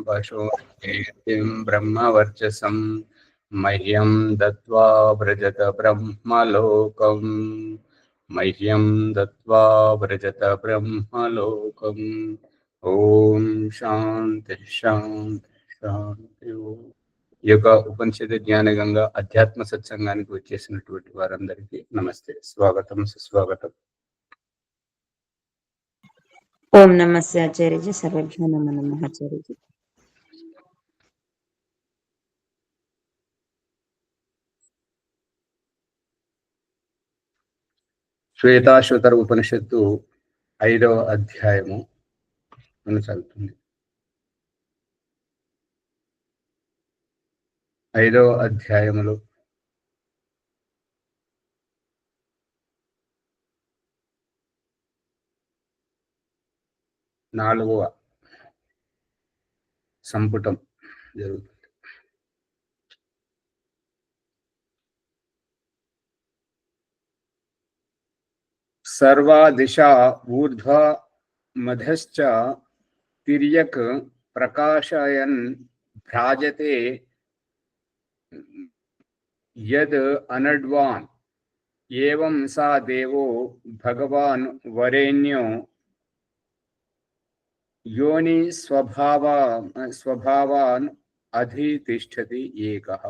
पशून् ब्रह्मवर्चसं मह्यं दत्त्वा व्रजत ब्रह्मलोकम् मह्यं दत्त्वा व्रजत ब्रह्मलोकम् ओम शांति शांति शांति। ఈ యొక్క ఉపనిషద జ్ఞాన గంగా అధ్యాత్మ సత్సంగానికి వచ్చేసినటువంటి వారందరికీ నమస్తే, స్వాగతం, సుస్వాగతం. ఓం నమస్తే ఆచార్యజీ. సర్వజ్ఞ నమ నమః ఆచార్యజీ. శ్వేతాశ్వతర ఉపనిషత్తు 5వ అధ్యాయము కొనసాగుతుంది. 5వ అధ్యాయములో నాలుగవ సంపుటం జరుగుతుంది. సర్వా దిశా ఊర్ధ్వ మధశ్చ తిర్యక్ ప్రకాశయన్ భ్రాజతే యద్ అనడ్వాన్ ఏవం సా దేవో భగవాన్ వరేణ్యో యోని స్వభావాన్ అధితిష్ఠతి ఏకః.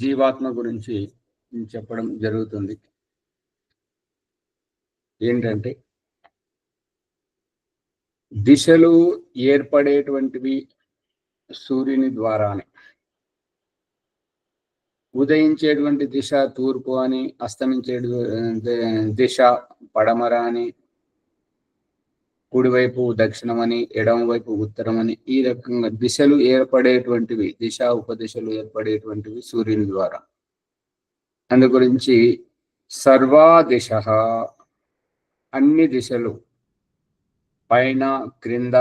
జీవాత్మ గురించి చెప్పడం జరుగుతుంది. ఏంటంటే దిశలు ఏర్పడేటువంటివి సూర్యుని ద్వారానే. ఉదయించేటువంటి దిశ తూర్పు అని, అస్తమించే దిశ పడమర అని, కుడివైపు దక్షిణం అని, ఎడమవైపు ఉత్తరం అని, ఈ రకంగా దిశలు ఏర్పడేటువంటివి, దిశ ఉపదిశలు ఏర్పడేటువంటివి సూర్యుని ద్వారా. అందు గురించి సర్వా దిశ, అన్ని దిశలు, పైన క్రింద,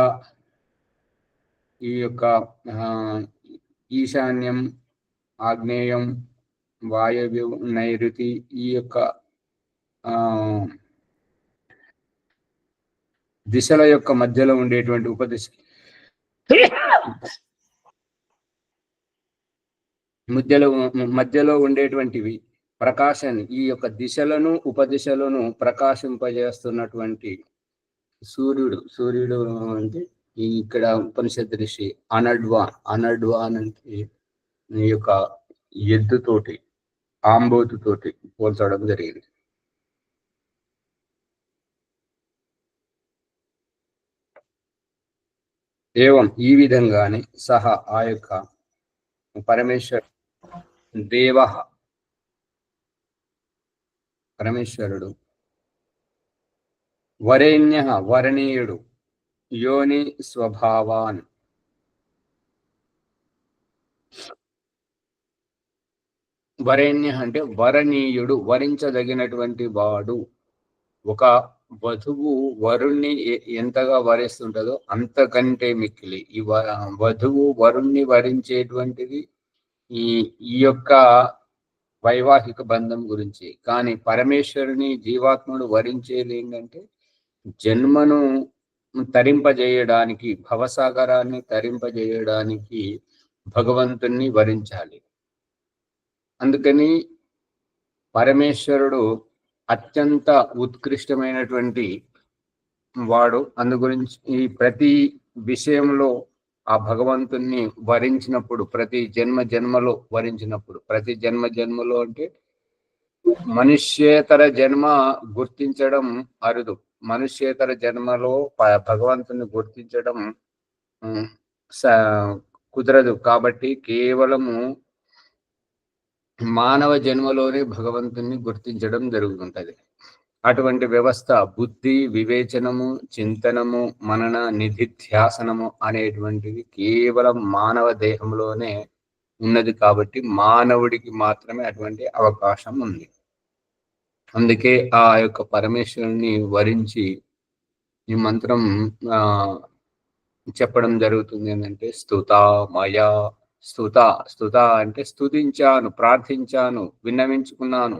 ఈ యొక్క ఈశాన్యం, ఆగ్నేయం, వాయవ్యం, నైరుతి, ఈ యొక్క దిశల యొక్క మధ్యలో ఉండేటువంటి ఉపదిశ మధ్యలో ఉండేటువంటివి ప్రకాశాన్ని, ఈ యొక్క దిశలను ఉపదిశలను ప్రకాశింపజేస్తున్నటువంటి సూర్యుడు అంటే ఇక్కడ ఉపనిషత్ ఋషి అనడ్వాన్ అంటే ఈ యొక్క ఎద్దుతోటి, ఆంబోతుతోటి పోల్చడం జరిగింది. ఏవం, ఈ విధంగానే సహా, ఆ యొక్క పరమేశ్వరుడు వరేణ్య, వరణీయుడు, యోని స్వభావాన్, వరేణ్య అంటే వరణీయుడు, వరించదగినటువంటి వాడు. ఒక వధువు వరుణ్ణి ఎంతగా వరిస్తుంటుందో అంతకంటే మిక్కిలి ఈ వధువు వరుణ్ణి వరించేటువంటిది ఈ యొక్క వైవాహిక బంధం గురించి. కానీ పరమేశ్వరుని జీవాత్ముడు వరించేది ఏంటంటే జన్మను తరింపజేయడానికి, భవసాగరాన్ని తరింపజేయడానికి భగవంతుణ్ణి వరించాలి. అందుకని పరమేశ్వరుడు అత్యంత ఉత్కృష్టమైనటువంటి వాడు. అందు గురించి ఈ ప్రతి విషయంలో ఆ భగవంతుణ్ణి వరించినప్పుడు, ప్రతి జన్మలో వరించినప్పుడు, ప్రతి జన్మలో అంటే మనుష్యేతర జన్మ గుర్తించడం అరుదు. మనుష్యేతర జన్మలో భగవంతుని గుర్తించడం కుదరదు. కాబట్టి కేవలము మానవ జన్మలోనే భగవంతుని గుర్తించడం జరుగుతుంటది. అటువంటి వ్యవస్థ బుద్ధి, వివేచనము, చింతనము, మనన, నిధిధ్యాసనము అనేటువంటివి కేవలం మానవ దేహంలోనే ఉన్నది. కాబట్టి మానవుడికి మాత్రమే అటువంటి అవకాశం ఉంది. అందుకే ఆ యొక్క పరమేశ్వరుని వరించి ఈ మంత్రం చెప్పడం జరుగుతుంది. ఏంటంటే స్తుతామయా, స్తుత అంటే స్తుతించాను, ప్రార్థించాను, విన్నవించుకున్నాను.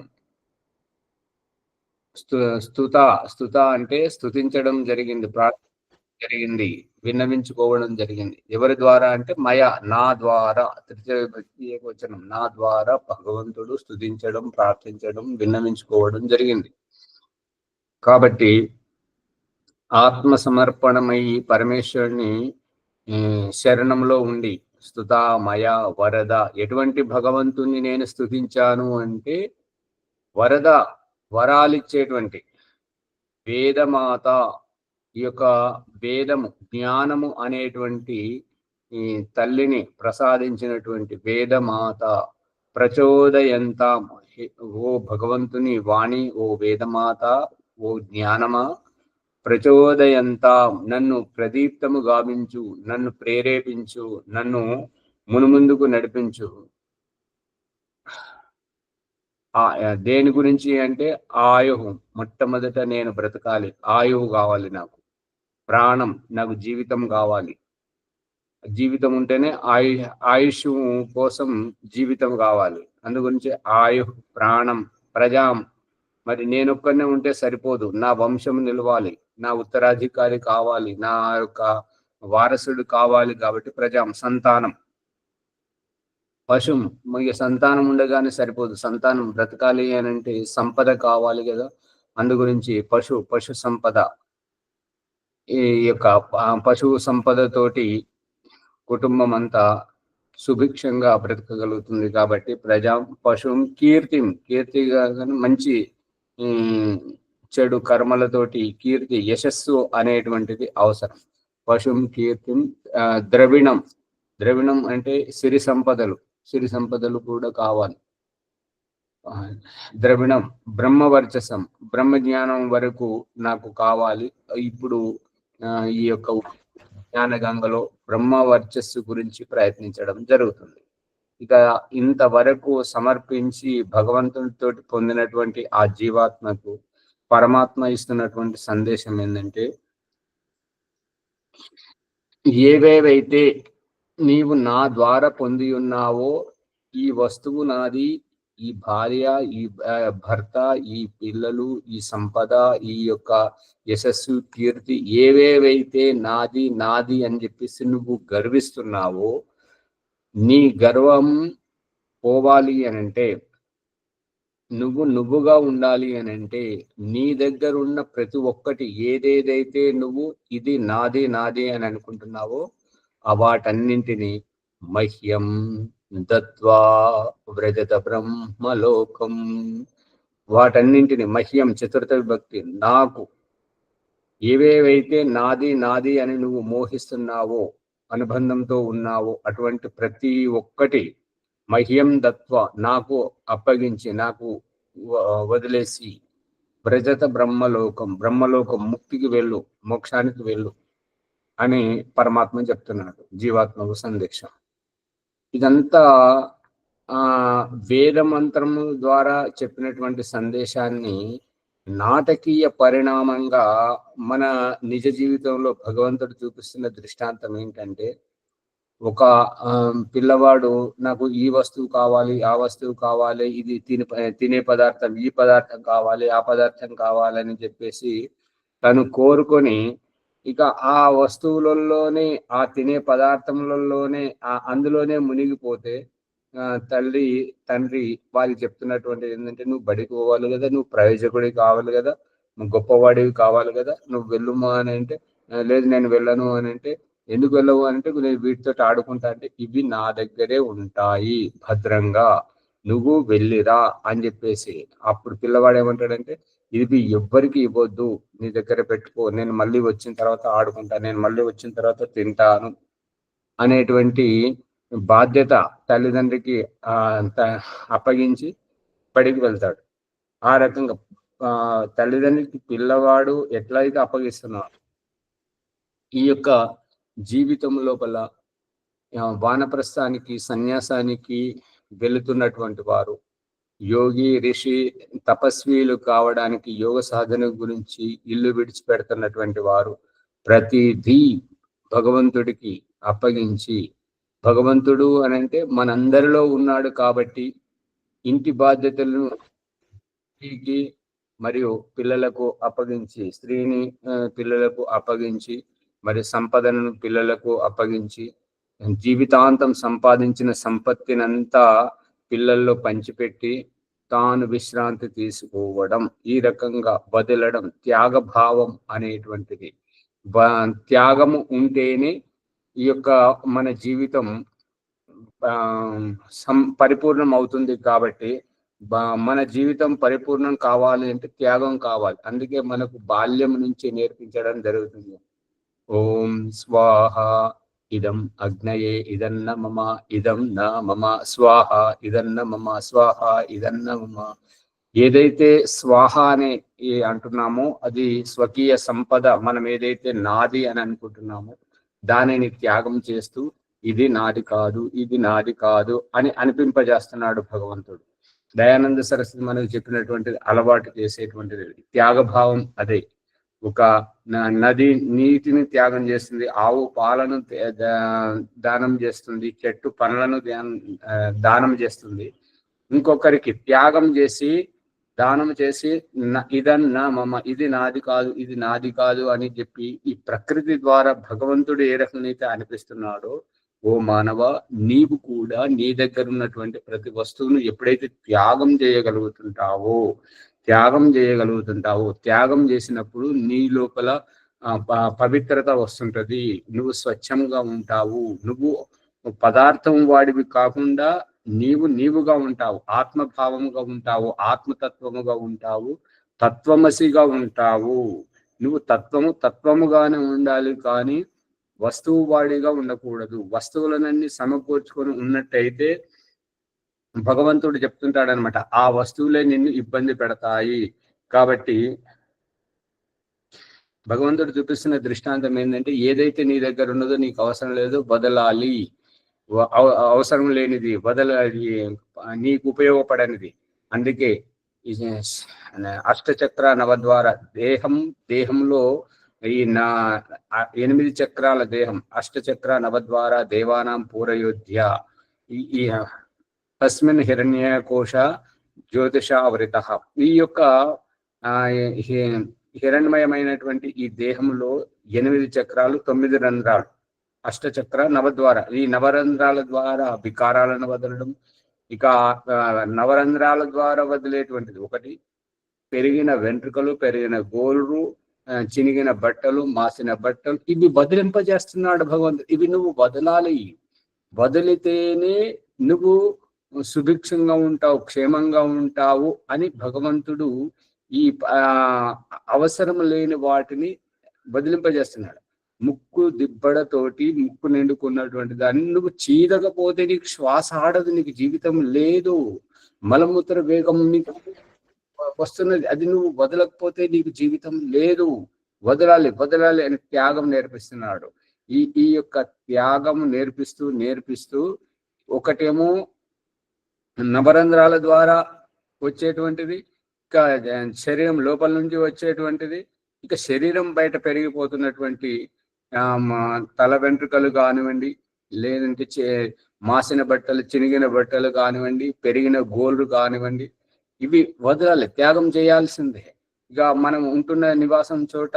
స్తుత అంటే స్తుతించడం జరిగింది. జరిగింది, విన్నవించుకోవడం జరిగింది. ఎవరి ద్వారా అంటే నా ద్వారా, తృతీయ విభక్తి ఏకవచనం, నా ద్వారా భగవంతుడు స్తుతించడం, ప్రార్థించడం, విన్నవించుకోవడం జరిగింది. కాబట్టి ఆత్మ సమర్పణమై పరమేశ్వరుని శరణంలో ఉండి స్తుతా మయ వరద, ఎటువంటి భగవంతుణ్ణి నేను స్తుతించాను అంటే వరద, వరాలిచ్చేటువంటి వేదమాత, ఈ యొక్క వేదము, జ్ఞానము అనేటువంటి ఈ తల్లిని ప్రసాదించినటువంటి వేదమాత, ప్రచోదయంత, ఓ భగవంతుని వాణి, ఓ వేదమాత, ఓ జ్ఞానమా, ప్రచోదయంత, నన్ను ప్రదీప్తము గావించు, నన్ను ప్రేరేపించు, నన్ను మునుముందుకు నడిపించు. దేని గురించి అంటే ఆయువు, మొట్టమొదట నేను బ్రతకాలి, ఆయువు కావాలి నాకు, ప్రాణం, నాకు జీవితం కావాలి. జీవితం ఉంటేనే ఆయుష్ కోసం జీవితం కావాలి. అందు గురించి ఆయు, ప్రాణం, ప్రజాం. మరి నేనొక్కనే ఉంటే సరిపోదు, నా వంశం నిలవాలి, నా ఉత్తరాధికారి కావాలి, నా యొక్క వారసుడు కావాలి. కాబట్టి ప్రజాం, సంతానం. పశుం, ఇక సంతానం ఉండగానే సరిపోదు, సంతానం బ్రతకాలి అని అంటే సంపద కావాలి కదా. అందు గురించి పశు సంపద, ఈ యొక్క పశువు సంపదతోటి కుటుంబం అంతా సుభిక్షంగా బ్రతకగలుగుతుంది. కాబట్టి పశుం కీర్తిగా మంచి చెడు కర్మలతోటి కీర్తి, యశస్సు అనేటువంటిది అవసరం. పశుం కీర్తిం. ద్రవిణం అంటే సిరి సంపదలు కూడా కావాలి. ద్రవిణం, బ్రహ్మవర్చసం, బ్రహ్మ జ్ఞానం వరకు నాకు కావాలి. ఇప్పుడు ఈ యొక్క జ్ఞాన గంగలో బ్రహ్మ వర్చస్సు గురించి ప్రయత్నించడం జరుగుతుంది. ఇక ఇంతవరకు సమర్పించి భగవంతునితో పొందినటువంటి ఆ జీవాత్మకు పరమాత్మ ఇస్తున్నటువంటి సందేశం ఏంటంటే, ఏవేవైతే నీవు నా ద్వారా పొంది ఉన్నావో, ఈ వస్తువు నాది, ఈ భార్య, ఈ భర్త, ఈ పిల్లలు, ఈ సంపద, ఈ యొక్క యశస్సు, కీర్తి, ఏవేవైతే నాది అని చెప్పేసి నువ్వు గర్విస్తున్నావో, నీ గర్వం పోవాలి అనంటే, నువ్వుగా ఉండాలి అనంటే, నీ దగ్గర ఉన్న ప్రతి ఒక్కటి ఏదేదైతే నువ్వు ఇది నాది అని అనుకుంటున్నావో వాటన్నింటినీ మహ్యం దత్వా వ్రజత బ్రహ్మలోకం, వాటన్నింటిని మహ్యం, చతుర్థ విభక్తి, నాకు ఏవేవైతే నాది అని నువ్వు మోహిస్తున్నావో, అనుబంధంతో ఉన్నావో, అటువంటి ప్రతి ఒక్కటి మహ్యం దత్వ, నాకు అప్పగించి, నాకు వదిలేసి, వ్రజత బ్రహ్మలోకం ముక్తికి వెళ్ళు, మోక్షానికి వెళ్ళు అని పరమాత్మ చెప్తున్నాడు జీవాత్మకు సందేశం. ఇదంతా వేద మంత్రము ద్వారా చెప్పినటువంటి సందేశాన్ని నాటకీయ పరిణామంగా మన నిజ జీవితంలో భగవంతుడు చూపిస్తున్న దృష్టాంతం ఏంటంటే, ఒక పిల్లవాడు నాకు ఈ వస్తువు కావాలి, ఆ వస్తువు కావాలి, ఇది తినే పదార్థం, ఈ పదార్థం కావాలి, ఆ పదార్థం కావాలని చెప్పేసి తను కోరుకొని, ఇక ఆ వస్తువులలోనే, ఆ తినే పదార్థములలోనే, అందులోనే మునిగిపోతే తల్లి తండ్రి వారికి చెప్తున్నటువంటి ఏంటంటే, నువ్వు బడికి పోవాలి కదా, నువ్వు ప్రయోజకుడి కావాలి కదా, నువ్వు గొప్పవాడివి కావాలి కదా, నువ్వు వెళ్ళుమా అని అంటే, లేదు నేను వెళ్ళను అని అంటే, ఎందుకు వెళ్ళవు అంటే, నేను వీటితో ఆడుకుంటా అంటే, ఇవి నా దగ్గరే ఉంటాయి భద్రంగా, నువ్వు వెళ్ళిరా అని చెప్పేసి. అప్పుడు పిల్లవాడు ఏమంటాడంటే, ఇది ఎవ్వరికి ఇవ్వద్దు, నీ దగ్గర పెట్టుకో, నేను మళ్ళీ వచ్చిన తర్వాత ఆడుకుంటా, నేను మళ్ళీ వచ్చిన తర్వాత తింటాను అనేటువంటి బాధ్యత తల్లిదండ్రికి అప్పగించి బడికి వెళ్తాడు. ఆ రకంగా తల్లిదండ్రికి పిల్లవాడు ఎట్లయితే అప్పగిస్తున్నాడు, ఈ యొక్క జీవితం లోపల వానప్రస్థానికి, సన్యాసానికి వెళుతున్నటువంటి వారు, యోగి, ఋషి, తపస్వీలు కావడానికి యోగ సాధన గురించి ఇల్లు విడిచిపెడుతున్నటువంటి వారు ప్రతిదీ భగవంతుడికి అప్పగించి, భగవంతుడు అని అంటే మనందరిలో ఉన్నాడు కాబట్టి ఇంటి బాధ్యతలను మరియు పిల్లలకు అప్పగించి, స్త్రీని పిల్లలకు అప్పగించి మరి సంపదను పిల్లలకు అప్పగించి జీవితాంతం సంపాదించిన సంపత్తినంతా పిల్లల్లో పంచిపెట్టి తాను విశ్రాంతి తీసుకోవడం, ఈ రకంగా వదలడం, త్యాగభావం అనేటువంటిది. త్యాగము ఉంటేనే ఈ యొక్క మన జీవితం పరిపూర్ణం అవుతుంది. కాబట్టి మన జీవితం పరిపూర్ణం కావాలి అంటే త్యాగం కావాలి. అందుకే మనకు బాల్యం నుంచి నేర్పించడం జరుగుతుంది. ఓం స్వాహ ఇదం అగ్నయే ఇదన్న మమ ఇదం న మమ స్వాహ ఇదన్న మమ స్వాహ ఇదన్న మమ. ఏదైతే స్వాహ అని అంటున్నామో అది స్వకీయ సంపద. మనం ఏదైతే నాది అని అనుకుంటున్నామో దానిని త్యాగం చేస్తూ ఇది నాది కాదు, ఇది నాది కాదు అని అనిపింపజేస్తున్నాడు భగవంతుడు. దయానంద సరస్వతి మనకు చెప్పినటువంటి అలవాటు చేసేటువంటిది త్యాగభావం. అదే ఒక నది నీటిని త్యాగం చేస్తుంది, ఆవు పాలను దానం చేస్తుంది, చెట్టు పనులను దానం చేస్తుంది. ఇంకొకరికి త్యాగం చేసి దానం చేసి ఇదన్నా మమ, ఇది నాది కాదు, ఇది నాది కాదు అని చెప్పి ఈ ప్రకృతి ద్వారా భగవంతుడు ఏ రకమైతే అనిపిస్తున్నాడో, ఓ మానవ, నీవు కూడా నీ దగ్గర ఉన్నటువంటి ప్రతి వస్తువును ఎప్పుడైతే త్యాగం చేయగలుగుతుంటావో త్యాగం చేసినప్పుడు నీ లోపల పవిత్రత వస్తుంటది. నువ్వు స్వచ్ఛంగా ఉంటావు. నువ్వు పదార్థం వాడివి కాకుండా నీవుగా ఉంటావు, ఆత్మభావముగా ఉంటావు, ఆత్మతత్వముగా ఉంటావు, తత్వమసిగా ఉంటావు. నువ్వు తత్వముగానే ఉండాలి, కానీ వస్తువు వాడిగా ఉండకూడదు. వస్తువులనన్నీ సమకూర్చుకొని ఉన్నట్టయితే భగవంతుడు చెప్తుంటాడనమాట, ఆ వస్తువులే నిన్ను ఇబ్బంది పెడతాయి. కాబట్టి భగవంతుడు చూపిస్తున్న దృష్టాంతం ఏంటంటే, ఏదైతే నీ దగ్గర ఉన్నదో నీకు అవసరం లేదు, వదలాలి. అవసరం లేనిది వదలాలి, నీకు ఉపయోగపడనిది. అందుకే అష్టచక్ర నవద్వార దేహంలో ఈ 8 చక్రాల దేహం, అష్టచక్ర నవద్వార దేవానాం పూరయోధ్య, ఈ తస్మిన్ హిరణ్యకోశ జ్యోతిషావృత. ఈ యొక్క హిరణ్మయమైనటువంటి ఈ దేహంలో 8 చక్రాలు, 9 రంధ్రాలు, అష్టచక్ర నవద్వార. ఈ నవరంధ్రాల ద్వారా వికారాలను వదలడం. ఇక నవరంధ్రాల ద్వారా వదిలేటువంటిది ఒకటి పెరిగిన వెంట్రుకలు, పెరిగిన గోళ్ళు, చినిగిన బట్టలు, మాసిన బట్టలు, ఇవి వదిలింపజేస్తున్నాడు భగవంతుడు. ఇవి నువ్వు వదలాలి. వదిలితేనే నువ్వు సుభిక్షంగా ఉంటావు, క్షేమంగా ఉంటావు అని భగవంతుడు ఈ అవసరం లేని వాటిని వదిలింపజేస్తున్నాడు. ముక్కు దిబ్బడతోటి ముక్కు నిండుకున్నటువంటి దాన్ని నువ్వు చీదకపోతే నీకు శ్వాస ఆడదు, నీకు జీవితం లేదు. మలమూత్ర వేగం నీకు వస్తున్నది, అది నువ్వు వదలకపోతే నీకు జీవితం లేదు. వదలాలి అని త్యాగం నేర్పిస్తున్నాడు. ఈ యొక్క త్యాగం నేర్పిస్తూ ఒకటేమో నవరంధ్రాల ద్వారా వచ్చేటువంటిది, ఇక శరీరం లోపల నుంచి వచ్చేటువంటిది, ఇక శరీరం బయట పెరిగిపోతున్నటువంటి తల వెంట్రుకలు కానివ్వండి, లేదంటే మాసిన బట్టలు, చినిగిన బట్టలు కానివ్వండి, పెరిగిన గోళ్ళు కానివ్వండి, ఇవి వదలాలి, త్యాగం చేయాల్సిందే. ఇక మనం ఉంటున్న నివాసం చోట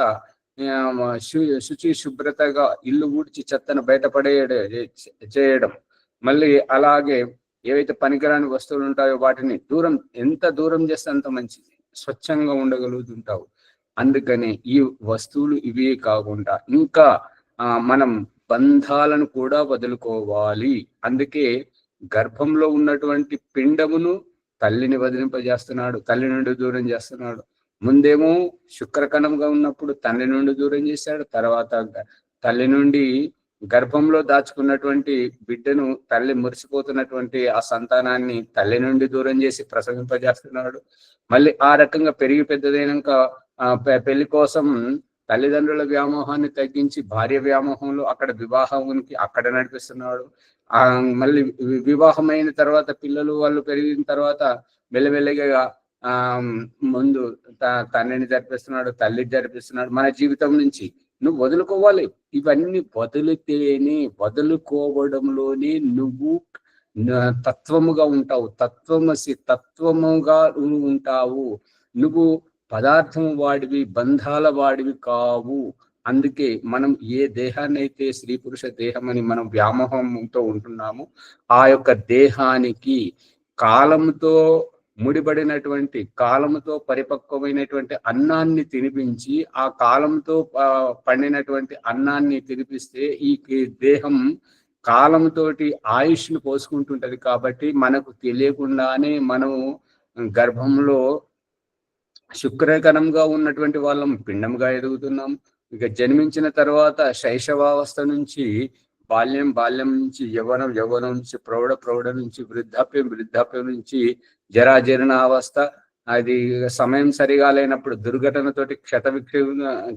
శుచి శుభ్రతగా ఇల్లు ఊడ్చి చెత్తను చేయడం, మళ్ళీ అలాగే ఏవైతే పనికిరాని వస్తువులు ఉంటాయో వాటిని ఎంత దూరం చేస్తే అంత మంచిది, స్వచ్ఛంగా ఉండగలుగుతుంటావు. అందుకని ఈ వస్తువులు ఇవే కాకుండా ఇంకా మనం బంధాలను కూడా వదులుకోవాలి. అందుకే గర్భంలో ఉన్నటువంటి పిండమును తల్లిని వదిలింపజేస్తున్నాడు, తల్లి నుండి దూరం చేస్తున్నాడు. ముందేమో శుక్రకణంగా ఉన్నప్పుడు తండ్రి నుండి దూరం చేశాడు, తర్వాత తల్లి నుండి గర్భంలో దాచుకున్నటువంటి బిడ్డను, తల్లి మురిసిపోతున్నటువంటి ఆ సంతానాన్ని తల్లి నుండి దూరం చేసి ప్రసవింపజేస్తున్నాడు. మళ్ళీ ఆ రకంగా పెరిగి పెద్దదైనాక పెళ్లి కోసం తల్లిదండ్రుల వ్యామోహాన్ని తగ్గించి భార్య వ్యామోహంలో అక్కడ వివాహానికి అక్కడ నడిపిస్తున్నాడు. మళ్ళీ వివాహమైన తర్వాత పిల్లలు వాళ్ళు పెరిగిన తర్వాత మెల్లమెల్లగా ముందు తండ్రిని జరిపిస్తున్నాడు, తల్లిని జరిపిస్తున్నాడు. మన జీవితం నుంచి నువ్వు వదులుకోవాలి. ఇవన్నీ వదులుకోవడంలోనే నువ్వు తత్వముగా ఉంటావు, తత్వముగా ఉంటావు. నువ్వు పదార్థం వాడివి, బంధాల వాడివి కావు. అందుకే మనం ఏ దేహాన్ని అయితే స్త్రీ పురుష దేహం అని మనం వ్యామోహంతో ఉంటున్నామో ఆ యొక్క దేహానికి కాలంతో ముడిపడినటువంటి కాలంతో పరిపక్వమైనటువంటి అన్నాన్ని తినిపించి ఆ కాలంతో పండినటువంటి అన్నాన్ని తినిపిస్తే ఈ దేహం కాలంతోటి ఆయుష్ను పోసుకుంటుంటది. కాబట్టి మనకు తెలియకుండానే మనం గర్భంలో శుక్రకణంగా ఉన్నటువంటి వాళ్ళం పిండంగా ఎదుగుతున్నాం. ఇక జన్మించిన తర్వాత శైశవావస్థ నుంచి బాల్యం నుంచి యవ్వనం నుంచి ప్రౌఢ నుంచి వృద్ధాప్యం నుంచి జరాజీర్ణావస్థ. అది సమయం సరిగా లేనప్పుడు దుర్ఘటనతోటి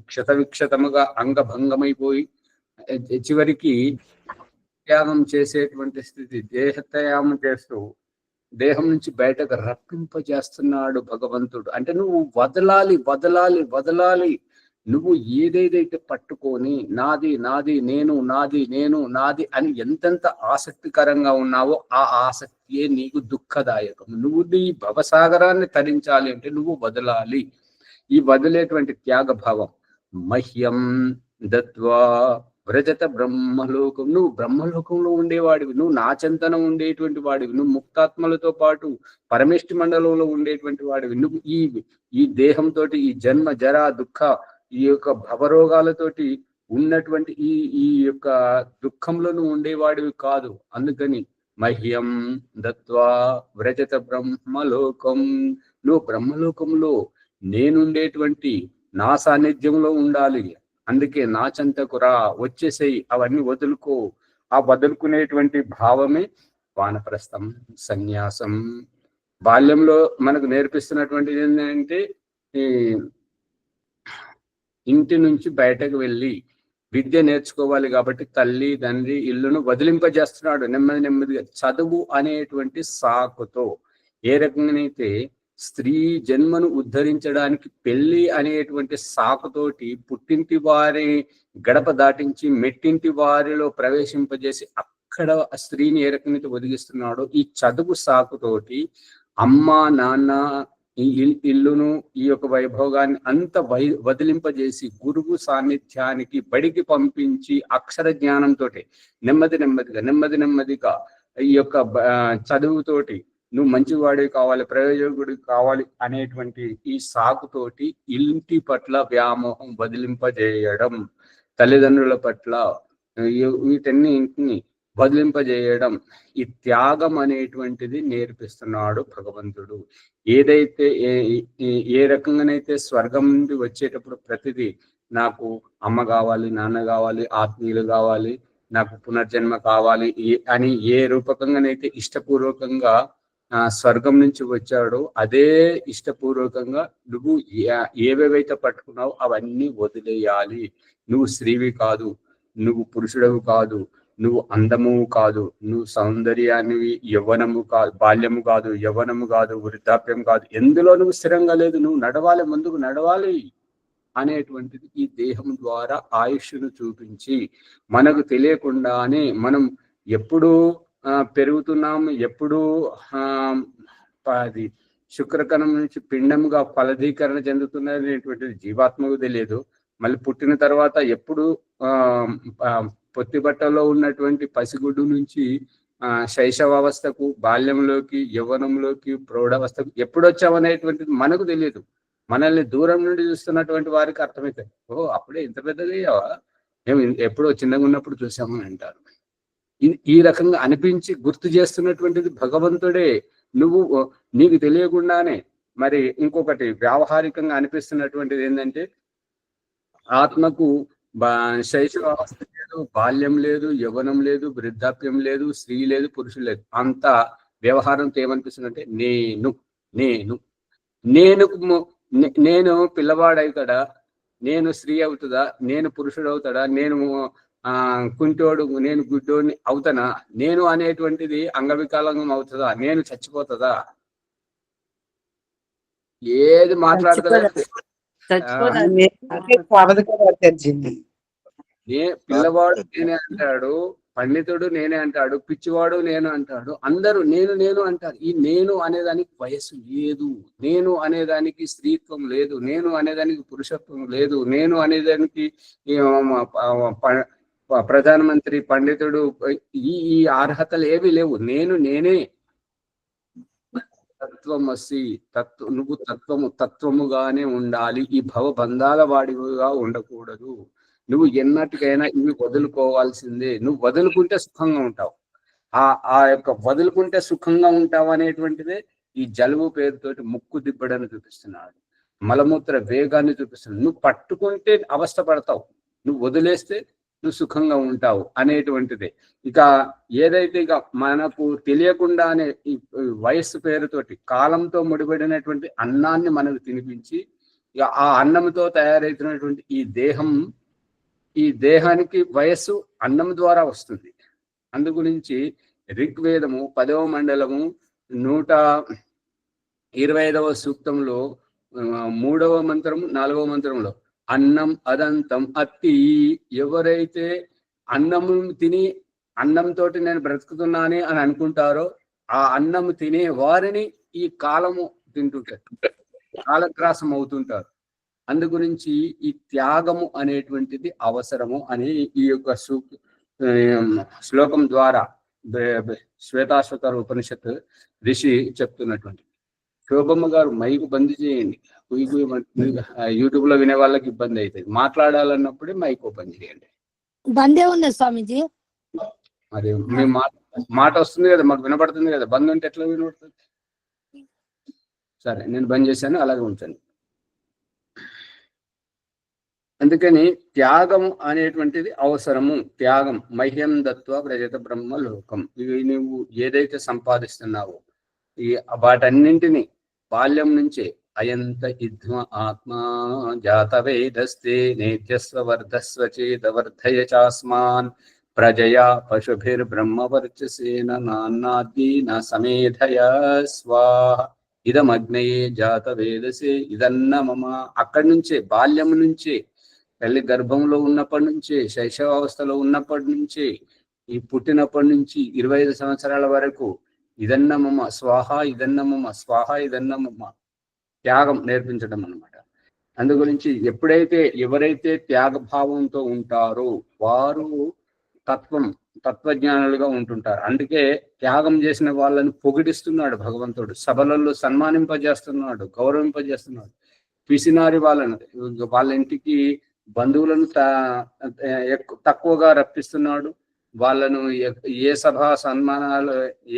క్షతవిక్షతముగా అంగభంగమైపోయి చివరికి త్యాగం చేసేటువంటి స్థితి, దేహత్యాగం చేస్తూ దేహం నుంచి బయటకు రప్పింపజేస్తున్నాడు భగవంతుడు. అంటే నువ్వు వదలాలి. నువ్వు ఏదేదైతే పట్టుకొని నాది నేను అని ఎంతెంత ఆసక్తికరంగా ఉన్నావో ఆ ఆసక్తియే నీకు దుఃఖదాయకం. నువ్వు నీ భవసాగరాన్ని తరించాలి అంటే నువ్వు వదలాలి. ఈ వదిలేటువంటి త్యాగ భావం మహ్యం దత్వా వ్రజత బ్రహ్మలోకం. నువ్వు బ్రహ్మలోకంలో ఉండేవాడివి, నువ్వు నా చెంతన ఉండేటువంటి వాడివి, నువ్వు ముక్తాత్మలతో పాటు పరమేష్టి మండలంలో ఉండేటువంటి వాడివి. నువ్వు ఈ దేహంతో ఈ జన్మ జరా దుఃఖ ఈ యొక్క భవరోగాలతోటి ఉన్నటువంటి ఈ యొక్క దుఃఖంలో నువ్వు ఉండేవాడివి కాదు. అందుకని మహ్యం దత్వా వ్రజత బ్రహ్మలోకం. నువ్వు బ్రహ్మలోకంలో నేనుండేటువంటి నా సాన్నిధ్యంలో ఉండాలి. అందుకే నా చెంతకు రా, వచ్చేసేయి, అవన్నీ వదులుకో. ఆ వదులుకునేటువంటి భావమే వానప్రస్థం, సన్యాసం. బాల్యంలో మనకు నేర్పిస్తున్నటువంటిది ఏంటంటే ఈ ఇంటి నుంచి బయటకు వెళ్ళి విద్య నేర్చుకోవాలి. కాబట్టి తల్లి తండ్రి ఇల్లును వదిలింపజేస్తున్నాడు నెమ్మదిగా చదువు అనేటువంటి సాకుతో. ఏ రకంగానైతే స్త్రీ జన్మను ఉద్ధరించడానికి పెళ్లి అనేటువంటి సాకుతోటి పుట్టింటి వారి గడప దాటించి మెట్టింటి వారిలో ప్రవేశింపజేసి అక్కడ స్త్రీని ఏ రకంగా ఒదిగిస్తున్నాడో ఈ చదువు సాకుతోటి అమ్మ నాన్న ఈ ఇల్లును ఈ యొక్క వైభోగాన్ని అంత వదిలింపజేసి గురువు సాన్నిధ్యానికి బడికి పంపించి అక్షర జ్ఞానంతో నెమ్మదిగా ఈ యొక్క చదువుతోటి నువ్వు మంచివాడివి కావాలి, ప్రయోజకుడివి కావాలి అనేటువంటి ఈ సాకుతోటి ఇంటి పట్ల వ్యామోహం వదిలింపజేయడం, తల్లిదండ్రుల పట్ల వీటన్నింటిని వదిలింపజేయడం, ఈ త్యాగం అనేటువంటిది నేర్పిస్తున్నాడు భగవంతుడు. ఏదైతే ఏ రకంగానైతే స్వర్గం నుండి వచ్చేటప్పుడు ప్రతిదీ నాకు అమ్మ కావాలి, నాన్న కావాలి, ఆత్మీయులు కావాలి, నాకు పునర్జన్మ కావాలి అని ఏ రూపకంగానైతే ఇష్టపూర్వకంగా స్వర్గం నుంచి వచ్చాడో అదే ఇష్టపూర్వకంగా నువ్వు ఏవేవైతే పట్టుకున్నావో అవన్నీ వదిలేయాలి. నువ్వు స్త్రీవి కాదు, నువ్వు పురుషుడవు కాదు, నువ్వు అందము కాదు, నువ్వు సౌందర్యాన్ని యవ్వనము కాదు, బాల్యము కాదు, యవ్వనము కాదు, వృద్ధాప్యం కాదు, ఎందులో నువ్వు స్థిరంగా లేదు. నువ్వు నడవాలి, ముందుకు నడవాలి అనేటువంటిది ఈ దేహం ద్వారా ఆయుష్ను చూపించి మనకు తెలియకుండానే మనం ఎప్పుడు పెరుగుతున్నాము, ఎప్పుడు అది శుక్రకణం నుంచి పిండంగా ఫలదీకరణ చెందుతున్నది అనేటువంటిది జీవాత్మకు తెలియదు. మళ్ళీ పుట్టిన తర్వాత ఎప్పుడు పొత్తి బట్టలో ఉన్నటువంటి పసిగుడ్డు నుంచి శైశవావస్థకు, బాల్యంలోకి, యవ్వనంలోకి, ప్రౌఢావస్థకు ఎప్పుడు వచ్చామనేటువంటిది మనకు తెలియదు. మనల్ని దూరం నుండి చూస్తున్నటువంటి వారికి అర్థమవుతాయి. ఓ అప్పుడే ఇంత పెద్దదయ్యావా, మేము ఎప్పుడో చిన్నగా ఉన్నప్పుడు చూసామని అంటారు. ఈ రకంగా అనిపించి గుర్తు చేస్తున్నటువంటిది భగవంతుడే. నువ్వు నీకు తెలియకుండానే మరి ఇంకొకటి వ్యావహారికంగా అనిపిస్తున్నటువంటిది ఏంటంటే ఆత్మకు శైశవావస్థ లేదు, బాల్యం లేదు, యవ్వనం లేదు, వృద్ధాప్యం లేదు, స్త్రీ లేదు, పురుషులు లేదు. అంత వ్యవహారంతో ఏమనిపిస్తుంది అంటే నేను పిల్లవాడవుతాడా, నేను స్త్రీ అవుతుందా, నేను పురుషుడు అవుతాడా, నేను కుంటోడు, నేను గుడ్డోడిని అవుతానా, నేను అనేటువంటిది అంగవికలంగం అవుతుందా, నేను చచ్చిపోతుందా, ఏది మాట్లాడతా పిల్లవాడు నేనే అంటాడు. పండితుడు నేనే అంటాడు, పిచ్చివాడు నేను అంటాడు, అందరూ నేను నేను అంటారు. ఈ నేను అనేదానికి వయస్సు లేదు, నేను అనేదానికి స్త్రీత్వం లేదు, నేను అనేదానికి పురుషత్వం లేదు, నేను అనేదానికి ప్రధానమంత్రి, పండితుడు, ఈ అర్హతలు ఏవి లేవు. నేనే తత్వమసి. నువ్వు తత్వముగానే ఉండాలి. ఈ భవబంధాల వాడిగా ఉండకూడదు. నువ్వు ఎన్నటికైనా ఇవి వదులుకోవాల్సిందే. నువ్వు వదులుకుంటే సుఖంగా ఉంటావు. ఆ యొక్క వదులుకుంటే సుఖంగా ఉంటావు అనేటువంటిదే ఈ జలుబు పేరుతోటి ముక్కు దిబ్బడని చూపిస్తున్నాడు, మలమూత్ర వేగాన్ని చూపిస్తున్నాడు. నువ్వు పట్టుకుంటే అవస్థ పడతావు, నువ్వు వదిలేస్తే నువ్వు సుఖంగా ఉంటావు అనేటువంటిదే. ఇక ఏదైతే ఇక మనకు తెలియకుండానే ఈ వయస్సు పేరుతోటి కాలంతో ముడిపడినటువంటి అన్నాన్ని మనకు తినిపించి, ఇక ఆ అన్నంతో తయారైతున్నటువంటి ఈ దేహానికి వయస్సు అన్నం ద్వారా వస్తుంది. అందు గురించి ఋగ్వేదము 10వ మండలము 125వ సూక్తంలో 3వ మంత్రము 4వ మంత్రంలో అన్నం అదంతం అత్తి, ఎవరైతే అన్నము తిని అన్నంతో నేను బ్రతుకుతున్నాను అని అనుకుంటారో ఆ అన్నము తినే వారిని ఈ కాలము తింటుంటారు, కాలగ్రాసం అవుతుంటారు. అందు గురించి ఈ త్యాగము అనేటువంటిది అవసరము అని ఈ యొక్క శ్లోకం ద్వారా శ్వేతాశ్వతర ఉపనిషత్తు ఋషి చెప్తున్నటువంటి. శోభమ్మ గారు మైకు బంద్ చేయండి, యూట్యూబ్ లో వినే వాళ్ళకి ఇబ్బంది అవుతుంది. మాట్లాడాలన్నప్పుడే మైక్ ఓపెన్ చేయండి. బందే ఉంది స్వామీజీ. అది మీ మాట వస్తుంది కదా, మాకు వినపడుతుంది కదా. బంద్ ఉంటే ఎట్లా వినపడుతుంది? సరే, నేను బంద్ చేశాను, అలాగే ఉంచండి. అందుకని త్యాగం అనేటువంటిది అవసరము. త్యాగం మహ్యం దత్వ ప్రజత బ్రహ్మ లోకం. ఇవి నువ్వు ఏదైతే సంపాదిస్తున్నావో ఈ వాటన్నింటినీ బాల్యం నుంచే అయంత ఇద్మ ఆత్మా జాత వేదస్తే నేత్యస్వ వర్ధస్వ చేత వర్ధయ చాస్మాన్ ప్రజయా పశుభిర్బ్రహ్మవర్చసేన నాన్నాదీన సమేధయ స్వాహ ఇదమగ్నయే జాత వేదసే ఇదన్న మమ. అక్కడి నుంచే బాల్యం నుంచే, తల్లి గర్భంలో ఉన్నప్పటి నుంచే, శైశవావస్థలో ఉన్నప్పటి నుంచే, ఈ పుట్టినప్పటి నుంచి 25 సంవత్సరాల వరకు ఇదన్నమమ్మ స్వాహ ఇదన్నమమ్మ స్వాహ ఇదన్నమమ్మ త్యాగం నేర్పించడం అన్నమాట. అందు గురించి ఎవరైతే త్యాగభావంతో ఉంటారో వారు తత్వజ్ఞానులుగా ఉంటుంటారు. అందుకే త్యాగం చేసిన వాళ్ళని పొగిడిస్తున్నాడు భగవంతుడు, సభలలో సన్మానింపజేస్తున్నాడు, గౌరవింపజేస్తున్నాడు. పిసినారి వాళ్ళ ఇంటికి బంధువులను తక్కువగా రప్పిస్తున్నాడు. వాళ్ళను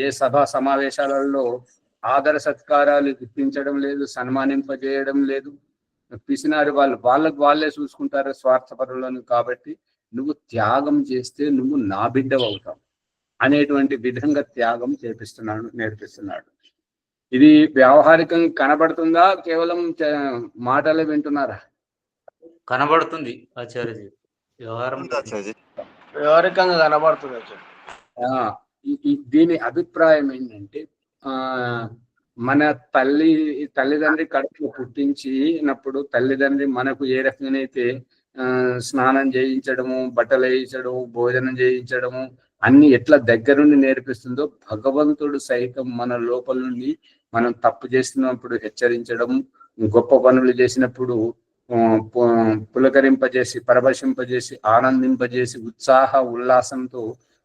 ఏ సభా సమావేశాలలో ఆదర సత్కారాలు ఇప్పించడం లేదు, సన్మానింపజేయడం లేదు. పిసినారి వాళ్ళకు వాళ్ళే చూసుకుంటారు, స్వార్థపరులను. కాబట్టి నువ్వు త్యాగం చేస్తే నువ్వు నా బిడ్డవవుతావు అనేటువంటి విధంగా త్యాగం నేర్పిస్తున్నాడు. ఇది వ్యావహారికంగా కనబడుతుందా, కేవలం మాటలే వింటున్నారా? కనబడుతుంది ఆచార్యజీ, వ్యవహారికంగా కనబడుతుంది. దీని అభిప్రాయం ఏంటంటే, మన తల్లిదండ్రి కడుపులో పుట్టించినప్పుడు తల్లిదండ్రి మనకు ఏ రకంగానైతే స్నానం చేయించడము, బట్టలు వేయించడము, భోజనం చేయించడము అన్ని ఎట్లా దగ్గరుండి నేర్పిస్తుందో, భగవంతుడు సైతం మన లోపల నుండి మనం తప్పు చేస్తున్నప్పుడు హెచ్చరించడం, గొప్ప పనులు చేసినప్పుడు పులకరింపజేసి, పరవశింపజేసి, ఆనందింపజేసి, ఉల్లాసంతో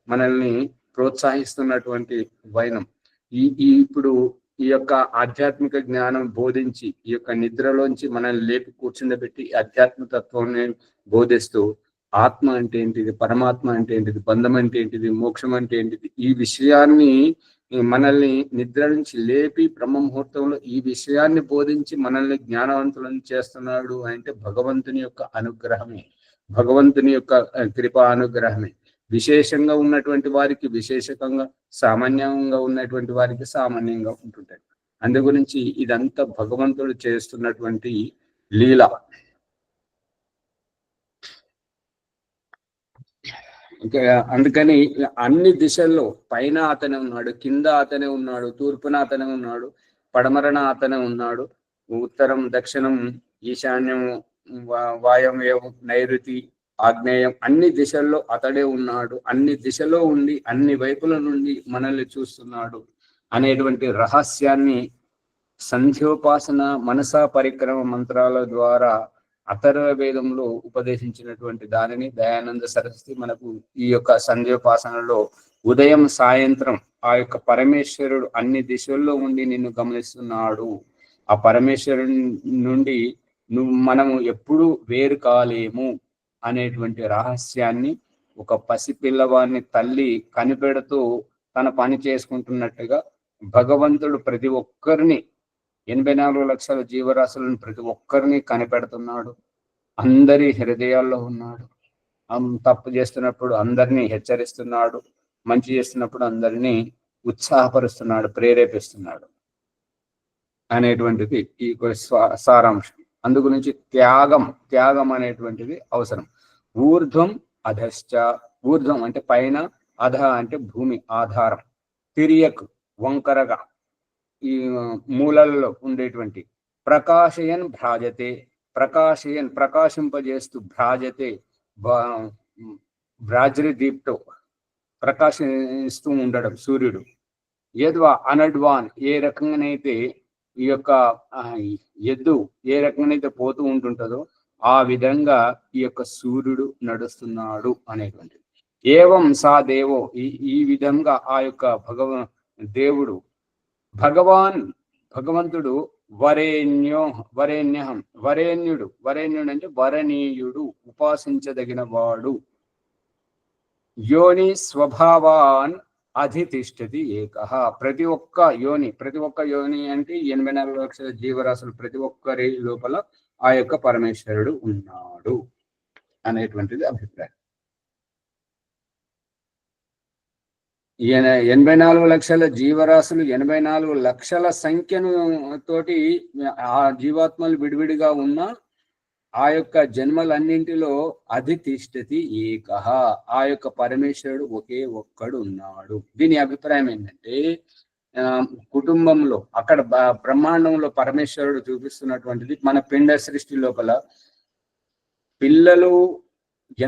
మనల్ని ప్రోత్సహిస్తున్నటువంటి వైనం ఇప్పుడు ఈ యొక్క ఆధ్యాత్మిక జ్ఞానం బోధించి, ఈ యొక్క నిద్రలోంచి మనల్ని లేపి కూర్చుండబెట్టి ఆధ్యాత్మిక తత్వాన్ని బోధిస్తూ, ఆత్మ అంటే ఏంటిది, పరమాత్మ అంటే ఏంటిది, బంధం అంటే ఏంటిది, మోక్షం అంటే ఏంటిది, ఈ విషయాన్ని మనల్ని నిద్ర నుంచి లేపి బ్రహ్మముహూర్తంలో ఈ విషయాన్ని బోధించి మనల్ని జ్ఞానవంతులను చేస్తున్నాడు అంటే భగవంతుని యొక్క అనుగ్రహమే, భగవంతుని యొక్క కృపా అనుగ్రహమే. విశేషంగా ఉన్నటువంటి వారికి విశేషంగా, సామాన్యంగా ఉన్నటువంటి వారికి సామాన్యంగా ఉంటుంటాయి. అందు గురించి ఇదంతా భగవంతుడు చేస్తున్నటువంటి లీల. అందుకని అన్ని దిశల్లో పైన అతనే ఉన్నాడు, కింద అతనే ఉన్నాడు, తూర్పున అతనే ఉన్నాడు, పడమరన అతనే ఉన్నాడు, ఉత్తరం, దక్షిణం, ఈశాన్యం, వాయవ్యం, నైరుతి, ఆగ్నేయం, అన్ని దిశల్లో అతడే ఉన్నాడు, అన్ని దిశలో ఉండి అన్ని వైపుల నుండి మనల్ని చూస్తున్నాడు అనేటువంటి రహస్యాన్ని సంధ్యోపాసన మనసా పరిక్రమ మంత్రాల ద్వారా అథర్వ వేదంలో ఉపదేశించినటువంటి దానిని దయానంద సరస్వతి మనకు ఈ యొక్క సంధ్యోపాసనలో ఉదయం సాయంత్రం ఆ యొక్క పరమేశ్వరుడు అన్ని దిశల్లో ఉండి నిన్ను గమనిస్తున్నాడు, ఆ పరమేశ్వరుడి నుండి మనము ఎప్పుడు వేరు కాలేము అనేటువంటి రహస్యాన్ని ఒక పసిపిల్లవాడిని తల్లి కనిపెడుతూ తన పని చేసుకుంటున్నట్టుగా భగవంతుడు ప్రతి ఒక్కరిని 84 లక్షల జీవరాశులను ప్రతి ఒక్కరిని కనిపెడుతున్నాడు, అందరి హృదయాల్లో ఉన్నాడు. తప్పు చేస్తున్నప్పుడు అందరినీ హెచ్చరిస్తున్నాడు, మంచి చేస్తున్నప్పుడు అందరినీ ఉత్సాహపరుస్తున్నాడు, ప్రేరేపిస్తున్నాడు అనేటువంటిది ఈ సారాంశం. అందు గురించి త్యాగం అనేటువంటిది అవసరం. ఊర్ధ్వం అధశ్చ, ఊర్ధ్వం అంటే పైన, అధ అంటే భూమి ఆధారం, తిరియక్ వంకరగా ఈ మూలల్లో ఉండేటువంటి ప్రకాశయన్ భ్రాజతే, ప్రకాశింపజేస్తూ భ్రాజతే భ్రాజ్రి దీప్తో ప్రకాశిస్తూ ఉండడం సూర్యుడు. యద్వా అనడ్వాన్, ఏ రకంగానైతే ఈ యొక్క ఎద్దు ఏ రకంగానైతే పోతూ ఉంటుంటుందో ఆ విధంగా ఈ యొక్క సూర్యుడు నడుస్తున్నాడు అనేటువంటిది. ఏవం సా దేవో, ఈ విధంగా ఆ యొక్క దేవుడు భగవంతుడు వరేణ్యుడు అంటే వరణీయుడు, ఉపాసించదగిన వాడు. యోని స్వభావాన్ అధితిష్టతి ఏకః, ప్రతి ఒక్క యోని అంటే 84 లక్షల జీవరాశులు ప్రతి ఒక్కరి లోపల ఆ యొక్క పరమేశ్వరుడు ఉన్నాడు అనేటువంటిది అభిప్రాయం. 84 లక్షల జీవరాశులు 84 లక్షల సంఖ్యను తోటి ఆ జీవాత్మలు విడివిడిగా ఉన్న ఆ యొక్క జన్మలన్నింటిలో అధితిష్టతి ఏకః, ఆ యొక్క పరమేశ్వరుడు ఒకే ఒక్కడు ఉన్నాడు. దీని అభిప్రాయం ఏంటంటే కుటుంబంలో అక్కడ బ్రహ్మాండంలో పరమేశ్వరుడు చూపిస్తున్నటువంటిది మన పిండ సృష్టి లోపల పిల్లలు